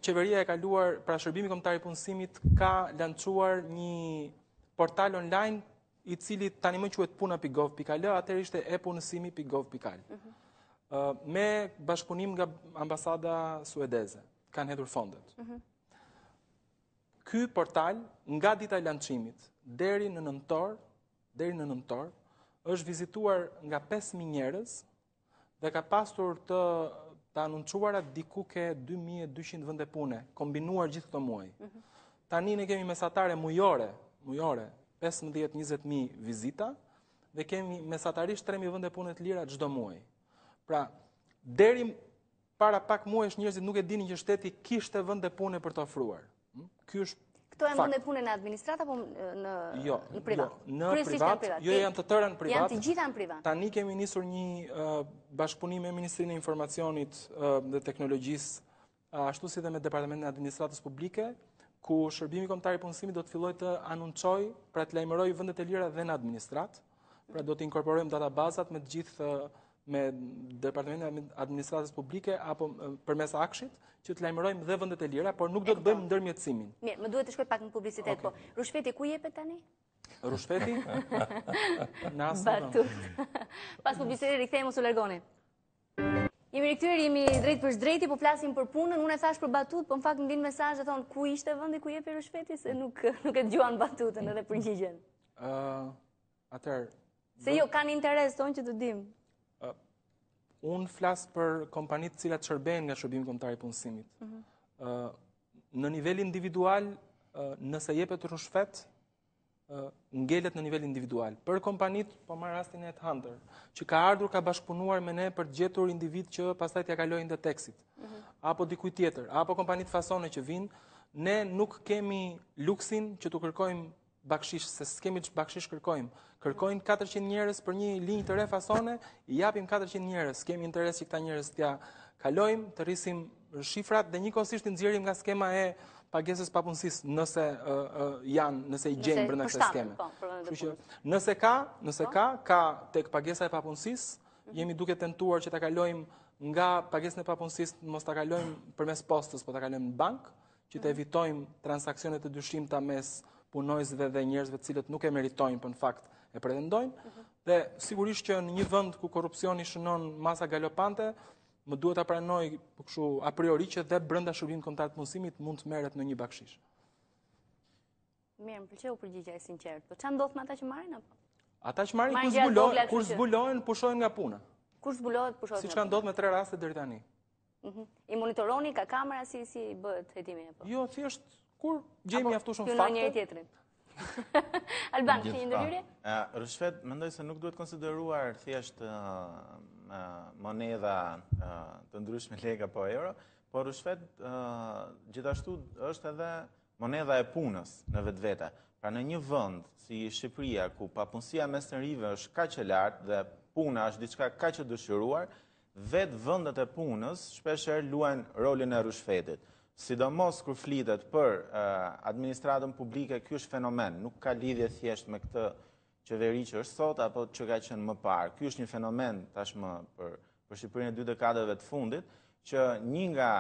qeveria e kaluar, pra Shërbimi Kombëtar i Punësimit ka lançuar një portal online i cili tani më quhet puna.gov.al, atëherë ishte epunësimi.gov.al. Me bashkëpunim nga ambasada suedeze. kanë hedhur fondet. Ky portal nga dita e lançimit deri në nëntor, është vizituar nga 5.000 njerëz dhe ka pasur të anuncuara diku ke 2.200 vende pune, kombinuar gjithë këto muaj. Tani ne kemi mesatare mujore, 15-20.000 vizita, dhe kemi mesatarisht 3.000 vende pune të lira çdo muaj. Pra, deri para pak muajsh njerëzit nuk e dinin që shteti kishte vende pune për të ofruar. Ky është Këto janë vende pune në administrat apo në privat? Në privat, janë të tëra në privat. Janë të gjitha në privat. Tani kemi nisur një bashkëpunim me Ministrinë e Informacionit dhe Teknologjisë, ashtu si dhe me Departamentin e Administratës Publike, ku Shërbimi Kombëtar i Punësimit do të fillojë të anoncojë, pra të lajmërojë vendet e lira dhe në administrat. Pra do të inkorporojmë databazat me të gjithë me Departamentin e Administratës Publike apo përmes akshit, që të lajmërojmë dhe vendet e lira, por nuk do të bëjmë ndërmjetësimin. Mirë, më duhet të shkoj pak në publicitet, po. Rushfeti ku jepet tani? Rushfeti? Batut. Pas publicitetit rikthehemi, mos u largoni. Jemi rikthyer, jemi drejt për drejti, po flasim për punën. Unë e thash për Batut, po në fakt ndin mesazhe thonë ku ishte vendi ku jepi Rushfeti, se nuk e dëgjuan Batutën edhe përgjigjen. Atëherë. Se jo kanë interes tonë që të dim. Unë flas për kompanitë cilat shërben nga Shërbimi Kombëtar i Punësimit. Në nivel individual, nëse jepet rushfet, ngelet në nivel individual. Për kompanitë, po marr rastin e Headhunter, që ka ardhur, ka bashkëpunuar me ne për të gjetur individ që pastaj t'ia kalojnë deteksit, apo dikujt tjetër, apo kompanitë fasone që vinë, ne nuk kemi luksin që t'u kërkojmë bakshish, se s'kemi bakshish kërkojmë. Kërkojnë 400 njerëz për një linjë të re fasone, I japim 400 njerëz. Kemi interes që këta njerëz t'ia kalojmë, të rrisim shifrat dhe njëkohësisht të nxjerrim nga skema e pagesës papunësisë, nëse I gjejmë brenda kësaj skeme. Kështu që nëse ka tek pagesa e papunësisë, jemi duke tentuar që ta kalojmë nga pagesën e papunësisë, mos ta kalojmë përmes postës, po ta kalojmë në bank, që të evitojmë transaksionet të dyshimta mes punojësve dhe njerëzve të cilët nuk e meritojnë, për në fakt e pretendojnë, dhe sigurisht që në një vend ku korrupsioni shënon masa galopante, më duhet ta pranoj kështu a priori që dhe brenda Shërbimit Kombëtar të Punësimit mund të merret në një bakshish. Mirë, më pëlqeu përgjigjja e sinqertë. Po çfarë ndodh me ata që marrin apo? Ata që marrin kur zbulohen, pushohen nga puna. Kur zbulohet, pushohet. Siç ka ndodhur me 3 raste deri tani. I monitoroni, ka kamera si bëhet hetimi apo? Jo, thjesht kur gjejmë mjaftueshëm fakte. Apo njëri tjetrin. Alban, ke një ndërhyrje? Rushfet, mendoj se nuk duhet konsideruar thjesht monedha të ndryshme lekë apo euro, por rushfet gjithashtu është edhe monedha e punës në vetvete. Pra në një vend si Shqipëria, ku papunësia mes të njerëzve është kaq e lartë dhe puna është diçka kaq e dëshiruar, vetë vendet e punës shpeshherë luajnë rolin e rushfetit. Sidomos kur flitet për administratën publike, ky është fenomen, nuk ka lidhje thjesht me këtë qeveri që është sot apo që ka qenë më parë. Ky është një fenomen tashmë për Shqipërinë e 2 dekadave të fundit, që një nga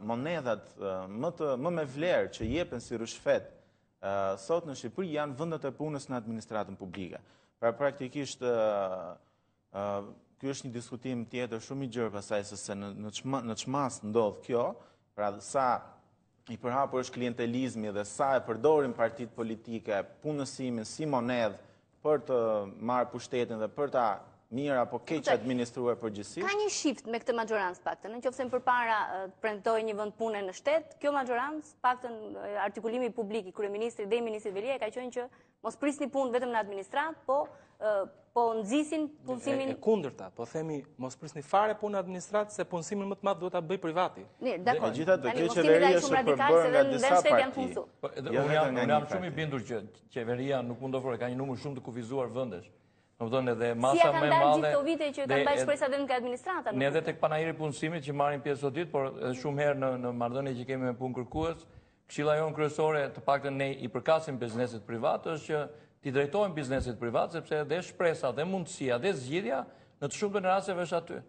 monedhat më me vlerë që jepen si rushfet sot në Shqipëri janë vendet e punës në administratën publike. Pra praktikisht ky është një diskutim tjetër shumë I gjerë pasaj se në çmas ndodh kjo. Pra sa I përhapur është klientelizmi dhe sa e përdorin partitë politike punësimin si monedhë për të marrë pushtetin dhe për ta mirë apo keq administruar përgjithsisht. Ka një shift me këtë majorancë paktën, nëse përpara premtoi një vend pune në shtet, kjo majorancë paktën artikulimi publik I kryeministrit dhe I ministrit Velia ka qenë që mos prisni punë vetëm në administrat, po nxisin punësimin. E kundërta, po themi mos prisni fare punë në administrat, se punësimin më të madh duhet ta bëj privati. Mirë, dakor. Megjithatë, kjo qeveri është përbërë nga disa parti. Unë jam shumë I bindur që qeveria nuk mund të ofrojë, ka një numër shumë të kufizuar vendesh. Domethënë edhe masa më e madhe. Si gjithë këto vite që kanë bërë shpresa vetëm nga administrata. Ne edhe tek panajiri punësimit që marrin pjesë sot ditë, por edhe shumë herë në marrëdhënie që kemi me punë kërkues, këshilla jonë kryesore, të paktën ne I përkasim biznesit privat, është që t'i drejtojmë biznesit privat, sepse dhe shpresa, dhe mundësia, dhe zgjidhja, në të shumtën e rasteve është aty.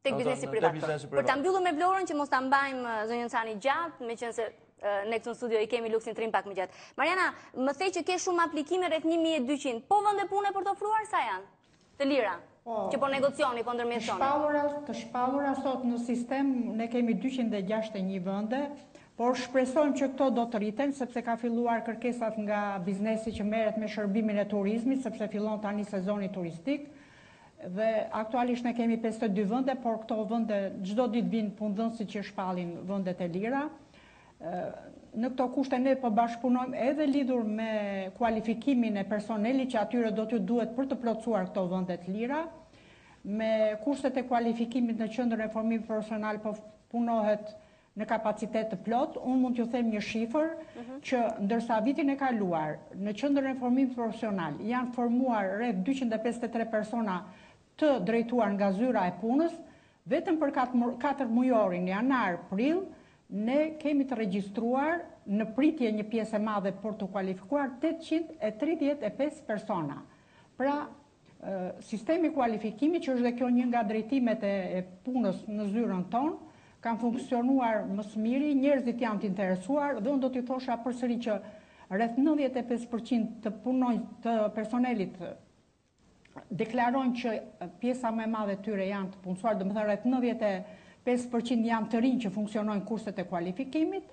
Tek biznesi privat. Për ta mbyllur me Vlorën që mos ta mbajmë zonjën Cani gjatë, meqense ne këtu në studio I kemi luksin trim pak më gjatë. Mariana, më thej që ke shumë aplikime rreth 1200. Po vende pune për të ofruar sa janë? Të lira. Që po negocioni, po ndërmjetësoni. Të shpallura sot në sistem, ne kemi 261 vende, por shpresojmë që këto do të rriten, sepse ka filluar kërkesat nga biznesi që merret me shërbimin e turizmit, sepse fillon tani sezoni turistik, dhe aktualisht ne kemi 52 vende, por këto vende çdo ditë vinë punëdhënësit që shpallin vendet e lira. Në këto kushte ne po bashkëpunojmë edhe lidhur me kualifikimin e personelit që atyre do t'ju duhet për të plotësuar këto vende të lira. Me kushtet e kualifikimit në qendrën e formimit profesional po punohet në kapacitet të plot. Unë mund t'ju them një shifër që ndërsa vitin e kaluar në qendrën e formimit profesional janë formuar rreth 253 persona të drejtuar nga zyra e punës, vetëm për 4 mujorin janar-prill ne kemi të regjistruar në pritje një pjesë e madhe për të kualifikuar 835 persona. Pra, sistemi kualifikimi, që është dhe kjo një nga drejtimet e punës në zyrën tonë, kanë funksionuar më së miri, njerëzit janë të interesuar, dhe unë do t'i thosha përsëri që rreth 95% të personelit deklarojnë që pjesa më e madhe tyre janë të punësuar, do më thënë rreth 95% janë të rinj që funksionojnë kurset e kualifikimit.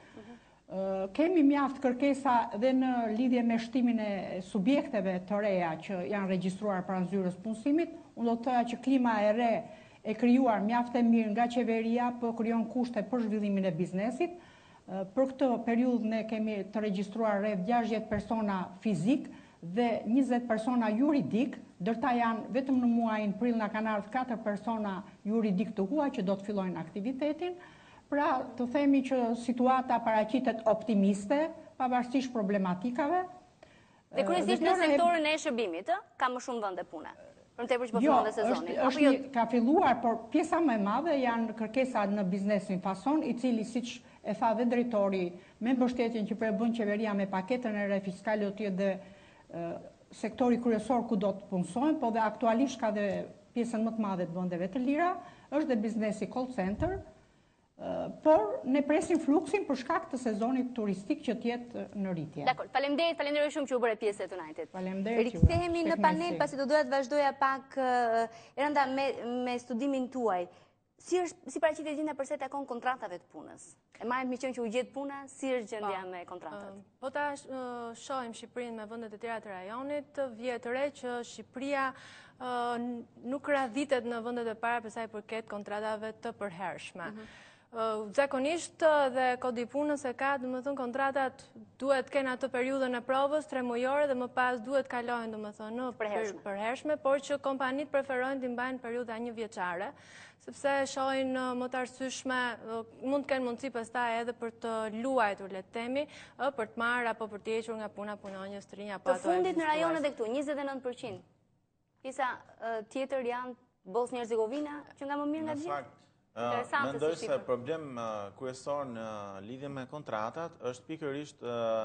Kemi mjaft kërkesa dhe në lidhje me shtimin e subjekteve të reja që janë regjistruar pranë zyrës punësimit. Unë do të thoya që klima e re e krijuar mjaft e mirë nga qeveria, po krijon kushte për zhvillimin e biznesit. Për këtë periudhë ne kemi të regjistruar rreth 60 persona fizik dhe 20 persona juridik, ndërta janë vetëm në muajin prill na kanë ardhur 4 persona juridik të huaj që do të fillojnë aktivitetin. Pra, të themi që situata paraqitet optimiste, pavarësisht problematikave. Dhe kryesisht në sektorin e shërbimit, ka më shumë vende pune? Për tepër që po fillon dhe sezoni. Ka filluar, por pjesa më e madhe janë kërkesa në biznesin fason, i cili siç e tha dhe drejtori, me mbështetjen që bën qeveria me paketën e re fiskale, do të jetë dhe sektori kryesor ku do të punësojnë, po dhe aktualisht ka dhe pjesën më të madhe të vendeve të lira, është dhe biznesi call center, por ne presim fluksin për shkak të sezonit turistik që t'jetë në rritje. Dakor, faleminderit shumë që u bëre pjesë e United. Faleminderit. Rikthehemi në panel pasi do doja të vazhdoja pak Erënda me studimin tuaj. Si paraqitet gjendja përse takon kontratave të punës? E marrim me qenë që u gjet puna, si është gjendja me kontratat? Po ta shohim Shqipërinë me vendet e tjera të rajonit, vjet re që Shqipëria nuk radhitet në vendet e para për sa i përket kontratave të përhershme. Zakonisht dhe kodi punës e ka, dhe më thënë, kontratat duhet kena atë periudhën e provës, 3 mujore, dhe më pas duhet kalojnë, dhe më thënë, në përhershme, por që kompanit preferojnë të mbajnë periudha 1 vjeçare, sepse shojnë më të arsyeshme, mund të kenë mundësi pastaj edhe për të luajtur, le të themi, për të marrë apo për të hequr nga puna punonjës të rinj apo ato. Të fundit në rajonet e këtu, 29%. Pjesa tjetër janë Bosnia Hercegovina, që nga më mirë nga gjithë. Mendoj se problem kryesor në lidhje me kontratat është pikërisht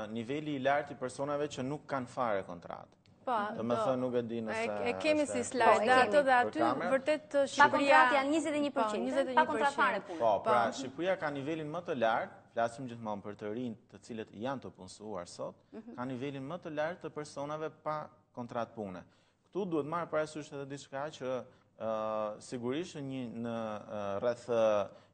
niveli i lartë i personave që nuk kanë fare kontratë. Dhe më thënë nuk e di nëse... E kemi si slide ato dhe aty vërtet Shqipëria... Pa kontrat janë 21%, pa kontrat fare punë. Po, pra Shqipëria ka nivelin më të lartë, flasim gjithmonë për të rinj të cilët janë të punësuar sot, ka nivelin më të lartë të personave pa kontrat pune. Këtu duhet marrë parasysh edhe diçka që sigurisht në rreth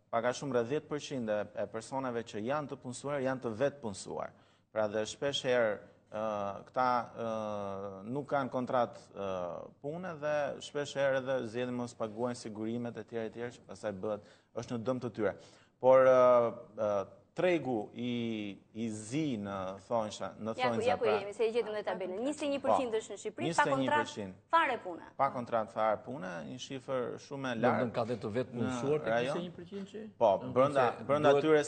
pak a shumë rreth 10% e personave që janë të punësuar janë të vetë punësuar. Pra dhe shpesh herë këta nuk kanë kontrat pune dhe shpesh herë edhe zgjedhin mos paguajnë sigurimet e tjera që pastaj është në dëm të tyre. Por tregu i zi në thonjza. Ja ku jemi, se i gjetëm dhe tabelën. 21% është në Shqipëri, pa kontrat fare pune. Pa kontrat fare pune, një shifër shumë e lartë. Ka dhe të vetë punësuar të 21% që? Po, brenda atyre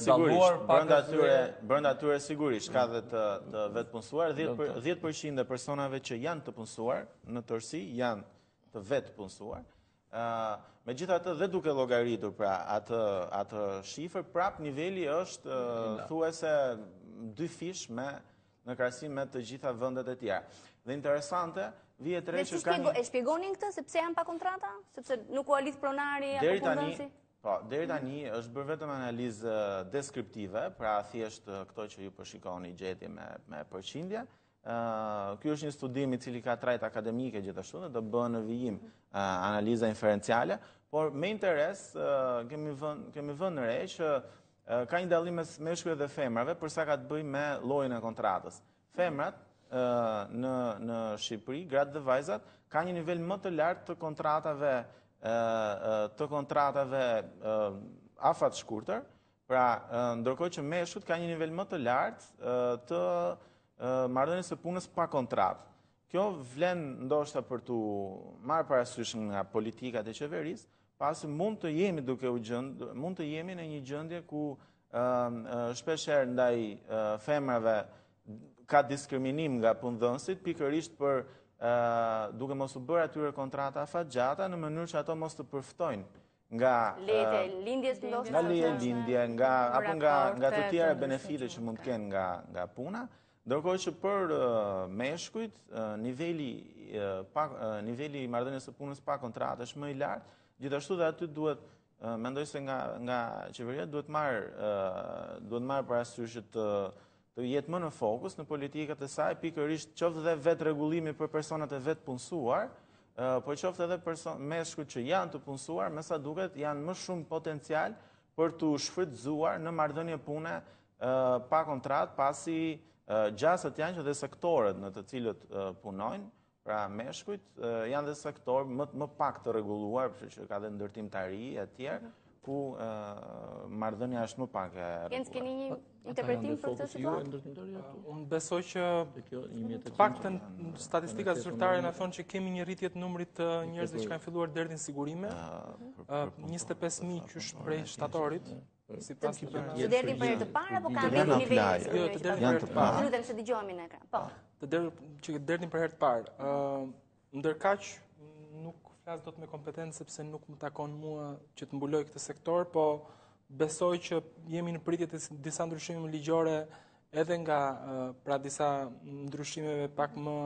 sigurisht, ka dhe të vetë punësuar. 10% e personave që janë të punësuar, në tërësi janë të vetë punësuar. Me gjitha të dhe duke llogaritur pra atë shifër, prap niveli është thuese 2 fish në krahasim me të gjitha vendet e tjera. Dhe interesante, vihet re që kanë... E shpjegonin këtë, sepse janë pa kontrata? Sepse nuk u alith pronari apo punëdhënësi? Po, deri tani është bërë vetëm analizë deskriptive, pra thjesht këto që ju përshikoni gjetje me përqindje, Ky është një studim I cili ka trajt akademike gjithashtu dhe do bëhen në vijim analiza inferenciale, por me interes kemi vënë në re që ka një dallim mes meshkujve dhe femrave për sa ka të bëjë me llojin e kontratës. Femrat në Shqipëri, gratë dhe vajzat, ka një nivel më të lartë të kontratave afat shkurtër, pra ndërkohë që meshkujt ka një nivel më të lartë të marrëdhënies së punës pa kontratë. Kjo vlen ndoshta për tu marrë parasysh nga politikat e qeverisë, pasi mund të jemi mund të jemi në një gjendje ku shpeshherë ndaj femrave ka diskriminim nga punëdhënësit, pikërisht për duke mos u bërë atyre kontrata afatgjata në mënyrë që ato mos të përftojnë nga leje e lindjes ndoshta, nga leje e lindje, apo nga të tjera benefite që mund të kenë nga puna. Ndërkohë që për meshkujt, niveli I marrëdhënies së punës pa kontratë është më I lartë, gjithashtu dhe aty duhet, mendoj se nga qeveria duhet marrë parasysh të jetë më në fokus në politikat e saj, pikërisht qoftë dhe vetë rregullimi për personat e vetë punësuar, po qoftë edhe meshkujt që janë të punësuar, me sa duket janë më shumë potencial për të shfrytëzuar në marrëdhënie pune pa kontratë, pasi gjasët janë që dhe sektorët në të cilët punojnë, pra meshkujt janë dhe sektorë më pak të rregulluar, që ka dhe ndërtimtari e tjerë, ku marrëdhënia është më pak e rregulluar. Keni një interpretim për këtë situatë? Unë besoj që paktën statistikat zyrtare na thonë që kemi një rritje të numrit të njerëzve që kanë filluar derdhin sigurime, 25.000 qysh prej shtatorit. Të derdhin për herë të parë apo kanë rritur nivelin? Jo, të derdhin për herë të parë. Lutem se dëgjohemi në ekran. Po. Të derdhin për herë të parë. Ndërkaq nuk flas dot me kompetencë sepse nuk më takon mua që të mbuloj këtë sektor, po besoj që jemi në pritje të disa ndryshime ligjore edhe nga pra disa ndryshimeve pak më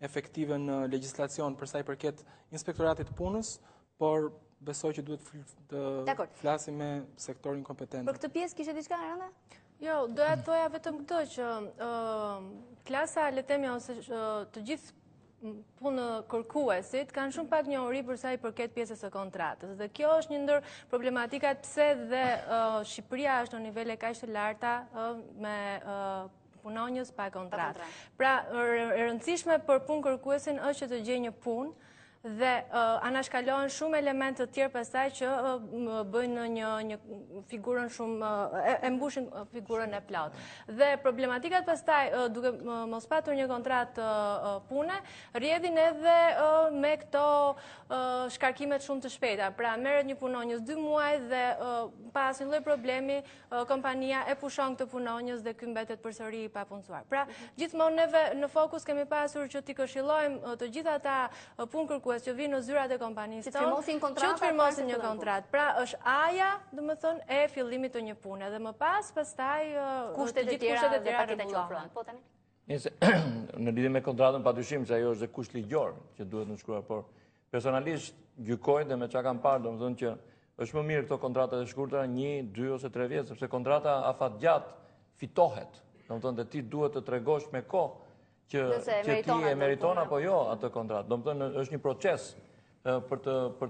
efektive në legjislacion për sa I përket inspektoratit të punës, por besoj që duhet të flasim me sektorin kompetent. Për këtë pjesë kishe diçka Randa? Jo, doja të thoja vetëm këtë që klasa, le të themi, ose të gjithë punë kërkuesit kanë shumë pak njohuri për sa I përket pjesës së kontratës. Dhe kjo është një ndër problematikat pse dhe Shqipëria është në nivele kaq të larta me punonjës pa kontratë. Pra, e rëndësishme për punë kërkuesin është që të gjejë një punë dhe anashkalohen shumë elemente të tjerë pastaj që bëjnë një figurën shumë e mbushin figurën e plotë. Dhe problematikat pastaj duke mos patur një kontratë pune, rrjedhin edhe me këto shkarkimet shumë të shpejta. Pra merret një punonjës 2 muaj dhe pa asnjë lloj problemi kompania e pushon këtë punonjës dhe ky mbetet përsëri I papunësuar. Pra gjithmonë neve në fokus kemi pasur që t'i këshillojmë të gjitha ata punë që vinë në zyrat e kompanisë tonë, që të firmosin një kontratë. Pra është aja, domethënë, e fillimit të një pune. Dhe më pastaj kushtet e tjera dhe paketa që ofrohen. Po tani? Në lidhje me kontratën padyshim se ajo është dhe kusht ligjor që duhet nënshkruar, por personalisht gjykoj dhe me çka kam parë, domethënë që është më mirë këto kontratat e shkurtra 1, 2 ose 3 vjet, sepse kontrata afatgjat fitohet. Domethënë ti duhet të tregosh me kohë që ti e meriton apo jo atë kontratë. Domethënë është një proces për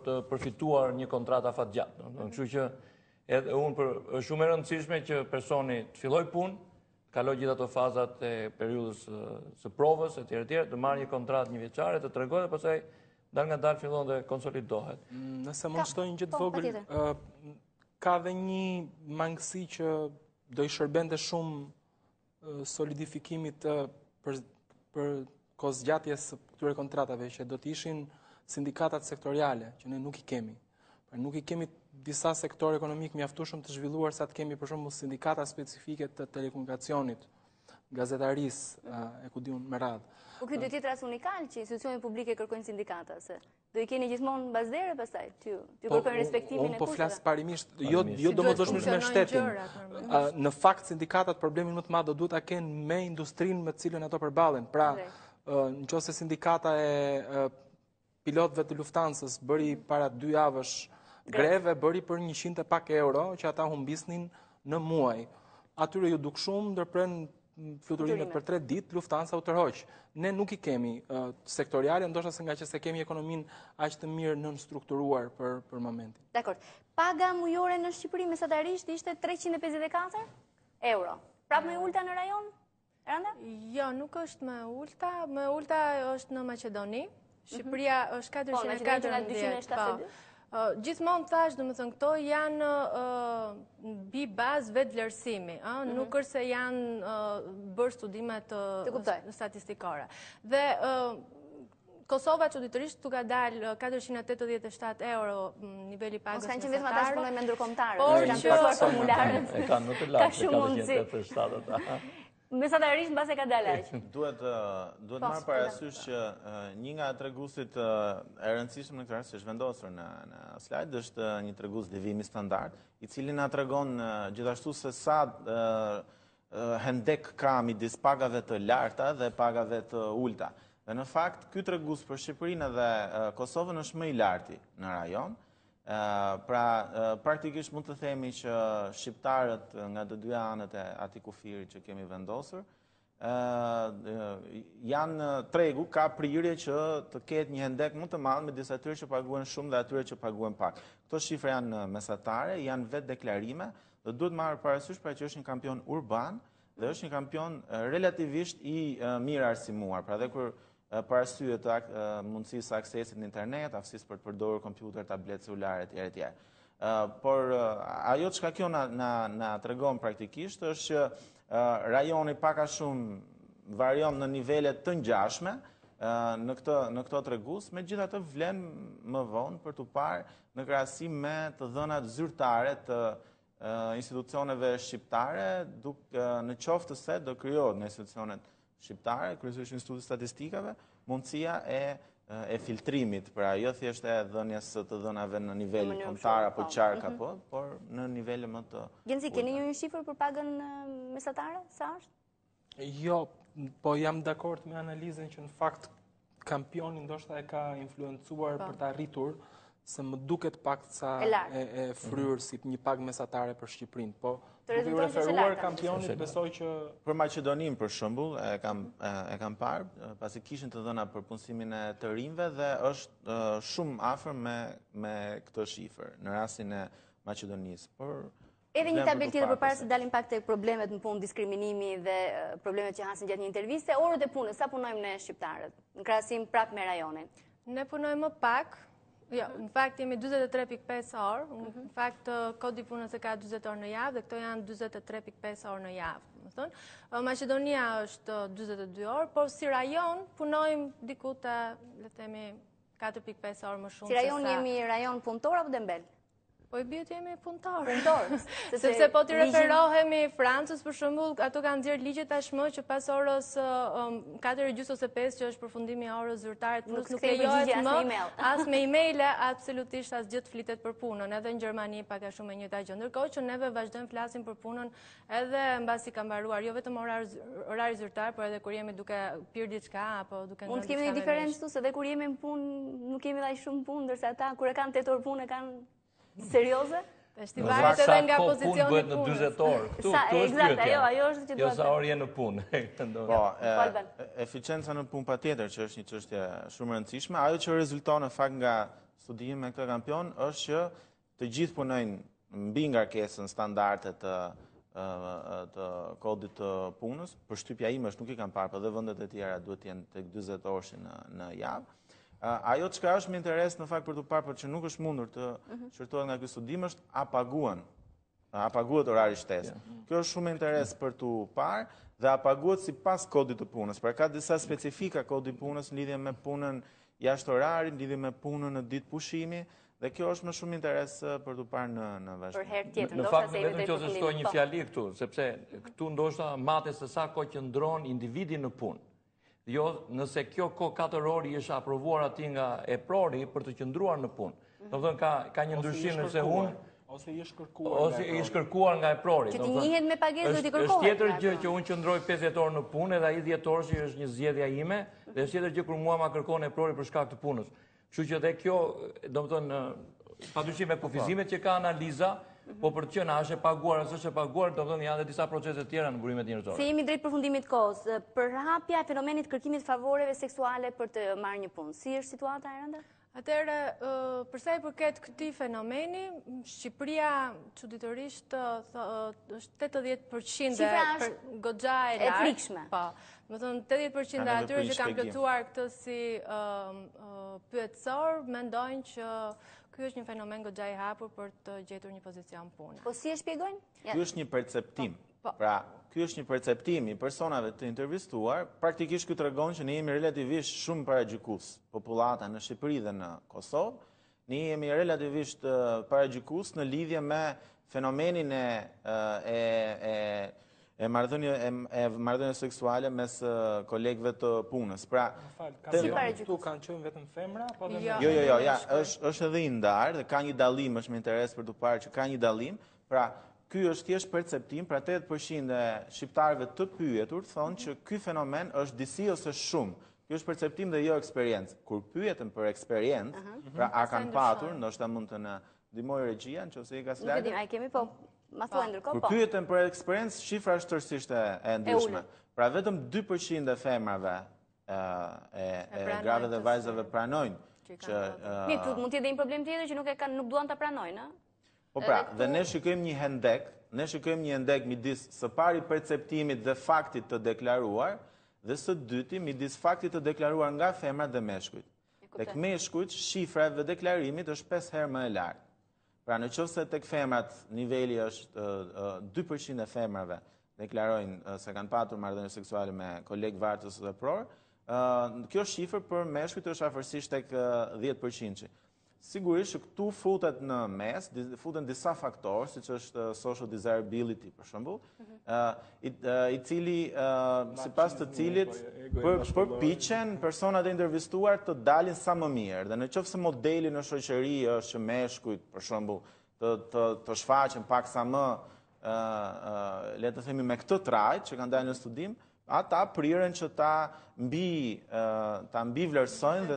të përfituar një kontratë afatgjatë. Kështu që edhe unë është shumë e rëndësishme që personi të filloj punë, kaloj gjithë ato fazat e periudhës së provës etj, të marrë një kontratë 1 vjeçare, të tregojë dhe pastaj dal nga dal fillon dhe konsolidohet. Nëse mund të shtoj një gjë të vogël, ka dhe një mangësi që do I shërbente shumë solidifikimit për kozgjatjes së këtyre kontratave që do të ishin sindikatat sektoriale, që ne nuk I kemi. Nuk I kemi disa sektor ekonomik mjaftueshëm të zhvilluar sa të kemi për shembull sindikata specifike të telekomunikacionit, gazetarisë, e ku diun me radhë. Po ky do të jetë rast unikal që institucionet publike kërkojnë sindikata, se do I keni gjithmonë bazdere pastaj, ty kërkojnë respektimin e kushteve. Po flas parimisht, jo domosdoshmërisht me shtetin. Në fakt sindikatat problemin më të madh do duhet ta kenë me industrinë me të cilën ato përballen. Pra, nëse sindikata e pilotëve të Lufthansës bëri para 2 javësh greve, bëri për 100 e pak euro që ata humbisnin në muaj. Atyre ju duk shumë, ndërpren fluturimet për 3 ditë, Lufthansa u tërhoq. Ne nuk i kemi sektoriale, ndoshta se nga që se kemi ekonominë aq të mirë nënstrukturuar për momentin. Dakor. Paga mujore në Shqipëri mesatarisht ishte 354 euro. Prap më ulta në rajon? Randa? Jo, nuk është më ulta. Më ulta është në Maqedoni. Shqipëria është 414. Gjithmonë thash, domethënë këto janë mbi bazë vetë vlerësimi, nuk është se janë bërë studimet statistikore. Dhe Kosova çuditërisht tu ka dalë 487 euro niveli pagës mesatare. Mos kanë qenë vetëm ata që punojnë me ndërkombëtarët, kanë pasur formularët. E kanë më të lartë 487 ata. Mesatarisht mbas e ka dalë aq. Duhet marrë parasysh që një nga treguesit e rëndësishëm në këtë rast që është vendosur në slajd është një tregues devimi standard, i cili na tregon gjithashtu se sa hendek ka midis pagave të larta dhe pagave të ulta. Dhe në fakt, ky tregues për Shqipërinë dhe Kosovën është më i larti në rajon. Pra, praktikisht mund të themi që shqiptarët nga të dy anët e atij kufiri që kemi vendosur, janë tregu ka prirje që të ketë një hendek më të madh midis atyre që paguhen shumë dhe atyre që paguhen pak. Këto shifra janë mesatare, janë vetë deklarime dhe duhet marrë parasysh pra që është një kampion urban dhe është një kampion relativisht i mirë arsimuar. Pra dhe kur për arsye të mundësisë aksesit në internet, aftësisë për të përdorur kompjuter, tablet, celulare etj. Por ajo çka kjo na tregon praktikisht është që rajoni pak a shumë varion në nivele të ngjashme në këto tregues, megjithatë vlen më vonë për të parë në krahasim me të dhënat zyrtare të institucioneve shqiptare, në qoftë se do krijohet në institucionet shqiptare, kryesisht Instituti Statistikave, mundësia e filtrimit, pra jo thjesht e dhënjes të dhënave në nivel kombëtar apo qark apo, por në nivele më të. Genzi, keni një shifër për pagën mesatare? Sa është? Jo, po jam dakord me analizën që në fakt kampioni ndoshta e ka influencuar për të arritur, se më duket pak sa e fryrë si një pagë mesatare për Shqipërinë, po duke u referuar kampionit, besoj që për Maqedoninë për shembull e kam parë, pasi kishin të dhëna për punësimin e të rinjve dhe është shumë afër me këtë shifër në rastin e Maqedonisë. Edhe një tabel tjetër përpara se dalim pak tek problemet në punë, diskriminimi dhe problemet që hasin gjatë një interviste, orët e punës, sa punojmë ne shqiptarët në krahasim prapë me rajonin? Ne punojmë më pak. Jo, në fakt jemi 23.5 orë, në fakt kodi punës e ka 20 orë në javë dhe këto janë 23.5 orë në javë. Maqedonia është 22 orë, por si rajon punojmë diku të, le themi, 4.5 orë më shumë. Si rajon jemi rajon punëtor apo dembel? Po i bie të jemi punëtor. Sepse po të referohemi Francës, për shembull, ato kanë nxjerrë ligje tashmë që pas orës 4:30 ose 5 që është përfundimi i orës zyrtare, nuk lejohet më as me email, absolutisht asgjë të flitet për punën. Edhe në Gjermani pak a shumë e njëjta gjë. Ndërkohë që neve vazhdojmë flasim për punën edhe mbasi ka mbaruar jo vetëm orari zyrtar, por edhe kur jemi duke pirë diçka apo duke mund të kemi një diferencë se edhe kur jemi në punë nuk kemi dhaj shumë punë, ndërsa ata kur e kanë 8 orë punë e kanë serioze? Është i varet edhe nga pozicioni i punës. Sa bëhet në 40 orë? Këtu është pyetja. Ajo është që duhet. Jo sa orë je në punë. Po, eficienca në punë patjetër që është një çështje shumë e rëndësishme. Ajo që rezulton në fakt nga studimi me këtë kampion është që të gjithë punojnë mbi ngarkesën standarde të kodit të punës. Përshtypja ime është nuk i kam parë, por edhe vendet e tjera duhet të jenë tek 40 orë në javë. Ajo çka është më interes në fakt për të parë, por që nuk është mundur të shërtohet nga ky studim është a paguhet orari shtesë. Kjo është shumë interes për të parë dhe a paguhet sipas kodit të punës. Pra ka disa specifika kodi i punës në lidhje me punën jashtë orarit, në lidhje me punën në ditë pushimi, dhe kjo është më shumë interes për të parë në vazhdim. Në fakt vetëm që të shtoj një fjali këtu, sepse këtu ndoshta matet se sa kohë qëndron individi në punë. Jo, nëse kjo kohë 4 orë është aprovuar ati nga EPRORI për të qëndruar në punë. Do të thënë ka një ndryshim nëse unë ose i është kërkuar nga EPRORI. Që ti njihet me pagesë do t'i kërkohet. Është tjetër gjë që unë qëndroj 50 orë në punë edhe ai 10 orë që është një zgjedhja ime, dhe është tjetër gjë kur mua ma kërkon EPRORI për shkak të punës. Kështu që dhe kjo, domethënë, padyshim me kufizimet që ka analiza, po për të qenë a është e paguar, a është e paguar, do të thonë janë edhe disa procese tjera në burimet njerëzore. Se jemi drejt përfundimit kohës, përhapja e fenomenit kërkimit favoreve seksuale për të marrë një punë. Si është situata e rëndë? Atëherë, përsa i përket këtij fenomeni, Shqipëria çuditërisht është 80% goxha e lartë. E frikshme. Po. Më thënë 80% e atyre që kanë plotësuar këtë si pyetësor mendojnë që ky është një fenomen goxha i hapur për të gjetur një pozicion pune. Po si e shpjegojnë? Ky është një perceptim. Pra, ky është një perceptim i personave të intervistuar, praktikisht ky tregon që ne jemi relativisht shumë paragjykues, popullata në Shqipëri dhe në Kosovë, ne jemi relativisht paragjykues në lidhje me fenomenin e marrëdhënie seksuale mes kolegëve të punës. Pra, këtu kanë qenë vetëm femra apo edhe Jo, është edhe i ndarë dhe ka një dallim, është me interes për të parë që ka një dallim. Pra, ky është thjesht perceptim, pra 80% e shqiptarëve të pyetur thonë që ky fenomen është disi ose shumë. Ky është perceptim dhe jo eksperiencë. Kur pyeten për eksperiencë, pra a kanë patur, ndoshta mund të na ndihmojë regjia nëse i ka slajde. Nuk e di, ai kemi po. Ma thuaj ndërkohë po. Kur pyeten për eksperiencë, shifra është tërësisht e ndryshme. Pra vetëm 2% e femrave e grave dhe vajzave pranojnë që mirë, këtu mund të jetë një problem tjetër që nuk duan ta pranojnë, ëh? Po pra, dhe ne shikojmë një hendek midis së pari perceptimit dhe faktit të deklaruar dhe së dyti midis faktit të deklaruar nga femrat dhe meshkujt. Tek meshkujt, shifra dhe deklarimit është 5 herë më e lartë. Pra në qoftë se tek femrat niveli është 2% e femrave deklarojnë se kanë patur marrëdhënie seksuale me kolegë vartës dhe pror, kjo shifër për meshkujt është afërsisht tek 10%. Sigurisht që këtu futet në mes, futen disa faktorë, siç është social desirability për shembull, i cili sipas të cilit përpiqen personat e intervistuar të dalin sa më mirë. Dhe nëse modeli në shoqëri është që meshkujt për shembull të shfaqen pak sa më le të themi me këtë trajt që kanë dalë në studim, ata prirën që ta mbi vlerësojnë dhe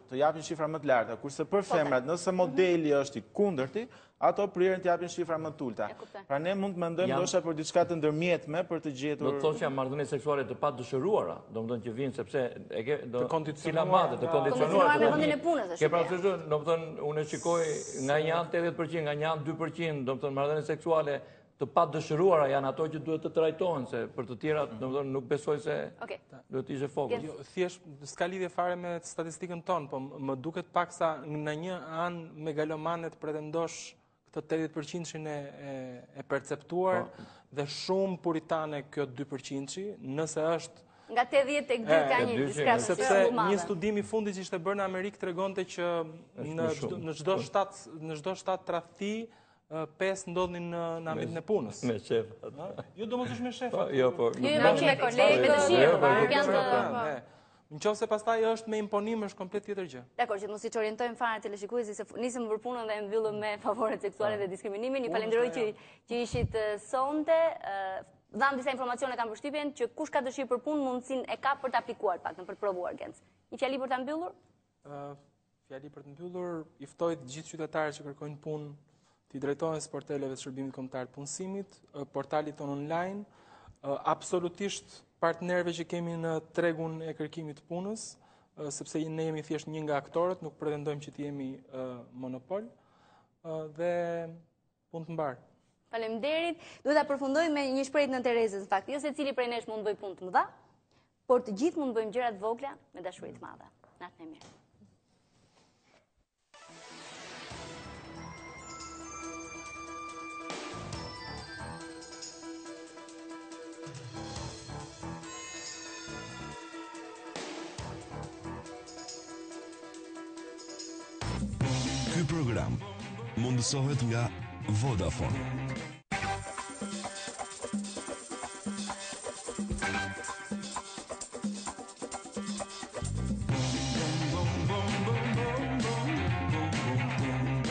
të japin shifra më të larta. Kurse për femrat, nëse modeli është i kundërti, ato prirën të japin shifra më të ulta. Pra ne mund të mendojmë ndoshta për diçka të ndërmjetme për të gjetur. Do të thotë që janë marrëdhënie seksuale të padëshiruara, domethënë që vijnë sepse të kondicionuara, në vendin e punës është. Ke parasysh, domethënë unë shikoj nga një anë 80%, nga një anë 2%, domethënë marrëdhënie seksuale të padëshiruara janë ato që duhet të trajtohen, se për të tjera, domethënë nuk besoj se duhet të ishte fokus. Thjesht s'ka lidhje fare me statistikën tonë, po më duket paksa në një anë megalomane të pretendosh këtë 80%-shin e perceptuar dhe shumë puritane kjo 2%, nëse është nga 80 tek 2 ka një diskrepsi. Sepse një studim i fundit që ishte bërë në Amerikë tregonte që në çdo shtat tradhti 5 ndodhin në ambientin e punës. Me shef. Jo domosdoshmë me shef. Jo, po. Me kolegë të shirë. Nëse pastaj është me imponim është komplet tjetër gjë. Dakor, që mos i orientojmë fare teleshikuesit se nisëm për punën dhe mbyllëm me favoret seksuale dhe diskriminimin. Ju falenderoj që ishit sonte. Dham disa informacione kam përshtypjen që kush ka dëshirë për punë mundësinë e ka për të aplikuar paktën për të provuar Genc. Një fjali për ta mbyllur? Fjali për të mbyllur, i ftoj të gjithë qytetarët që kërkojnë punë t'i drejtohen sporteleve të shërbimit kombëtar të punësimit, portalit ton online, absolutisht partnerëve që kemi në tregun e kërkimit të punës, sepse ne jemi thjesht një nga aktorët, nuk pretendojmë që t'jemi monopol, dhe punë të mbarë. Faleminderit. Duhet ta përfundoj me një shprehje në Terezës, në fakt. Jo secili prej nesh mund të bëj punë të mëdha, por të gjithë mund të bëjmë gjëra të vogla me dashuri të madhe. Natën e mirë. Ky program mundësohet nga Vodafone.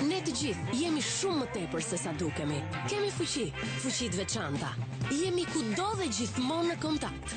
Ne të gjithë jemi shumë më tepër se sa dukemi. Kemi fuqi, fuqi të veçanta. Jemi kudo dhe gjithmonë në kontakt.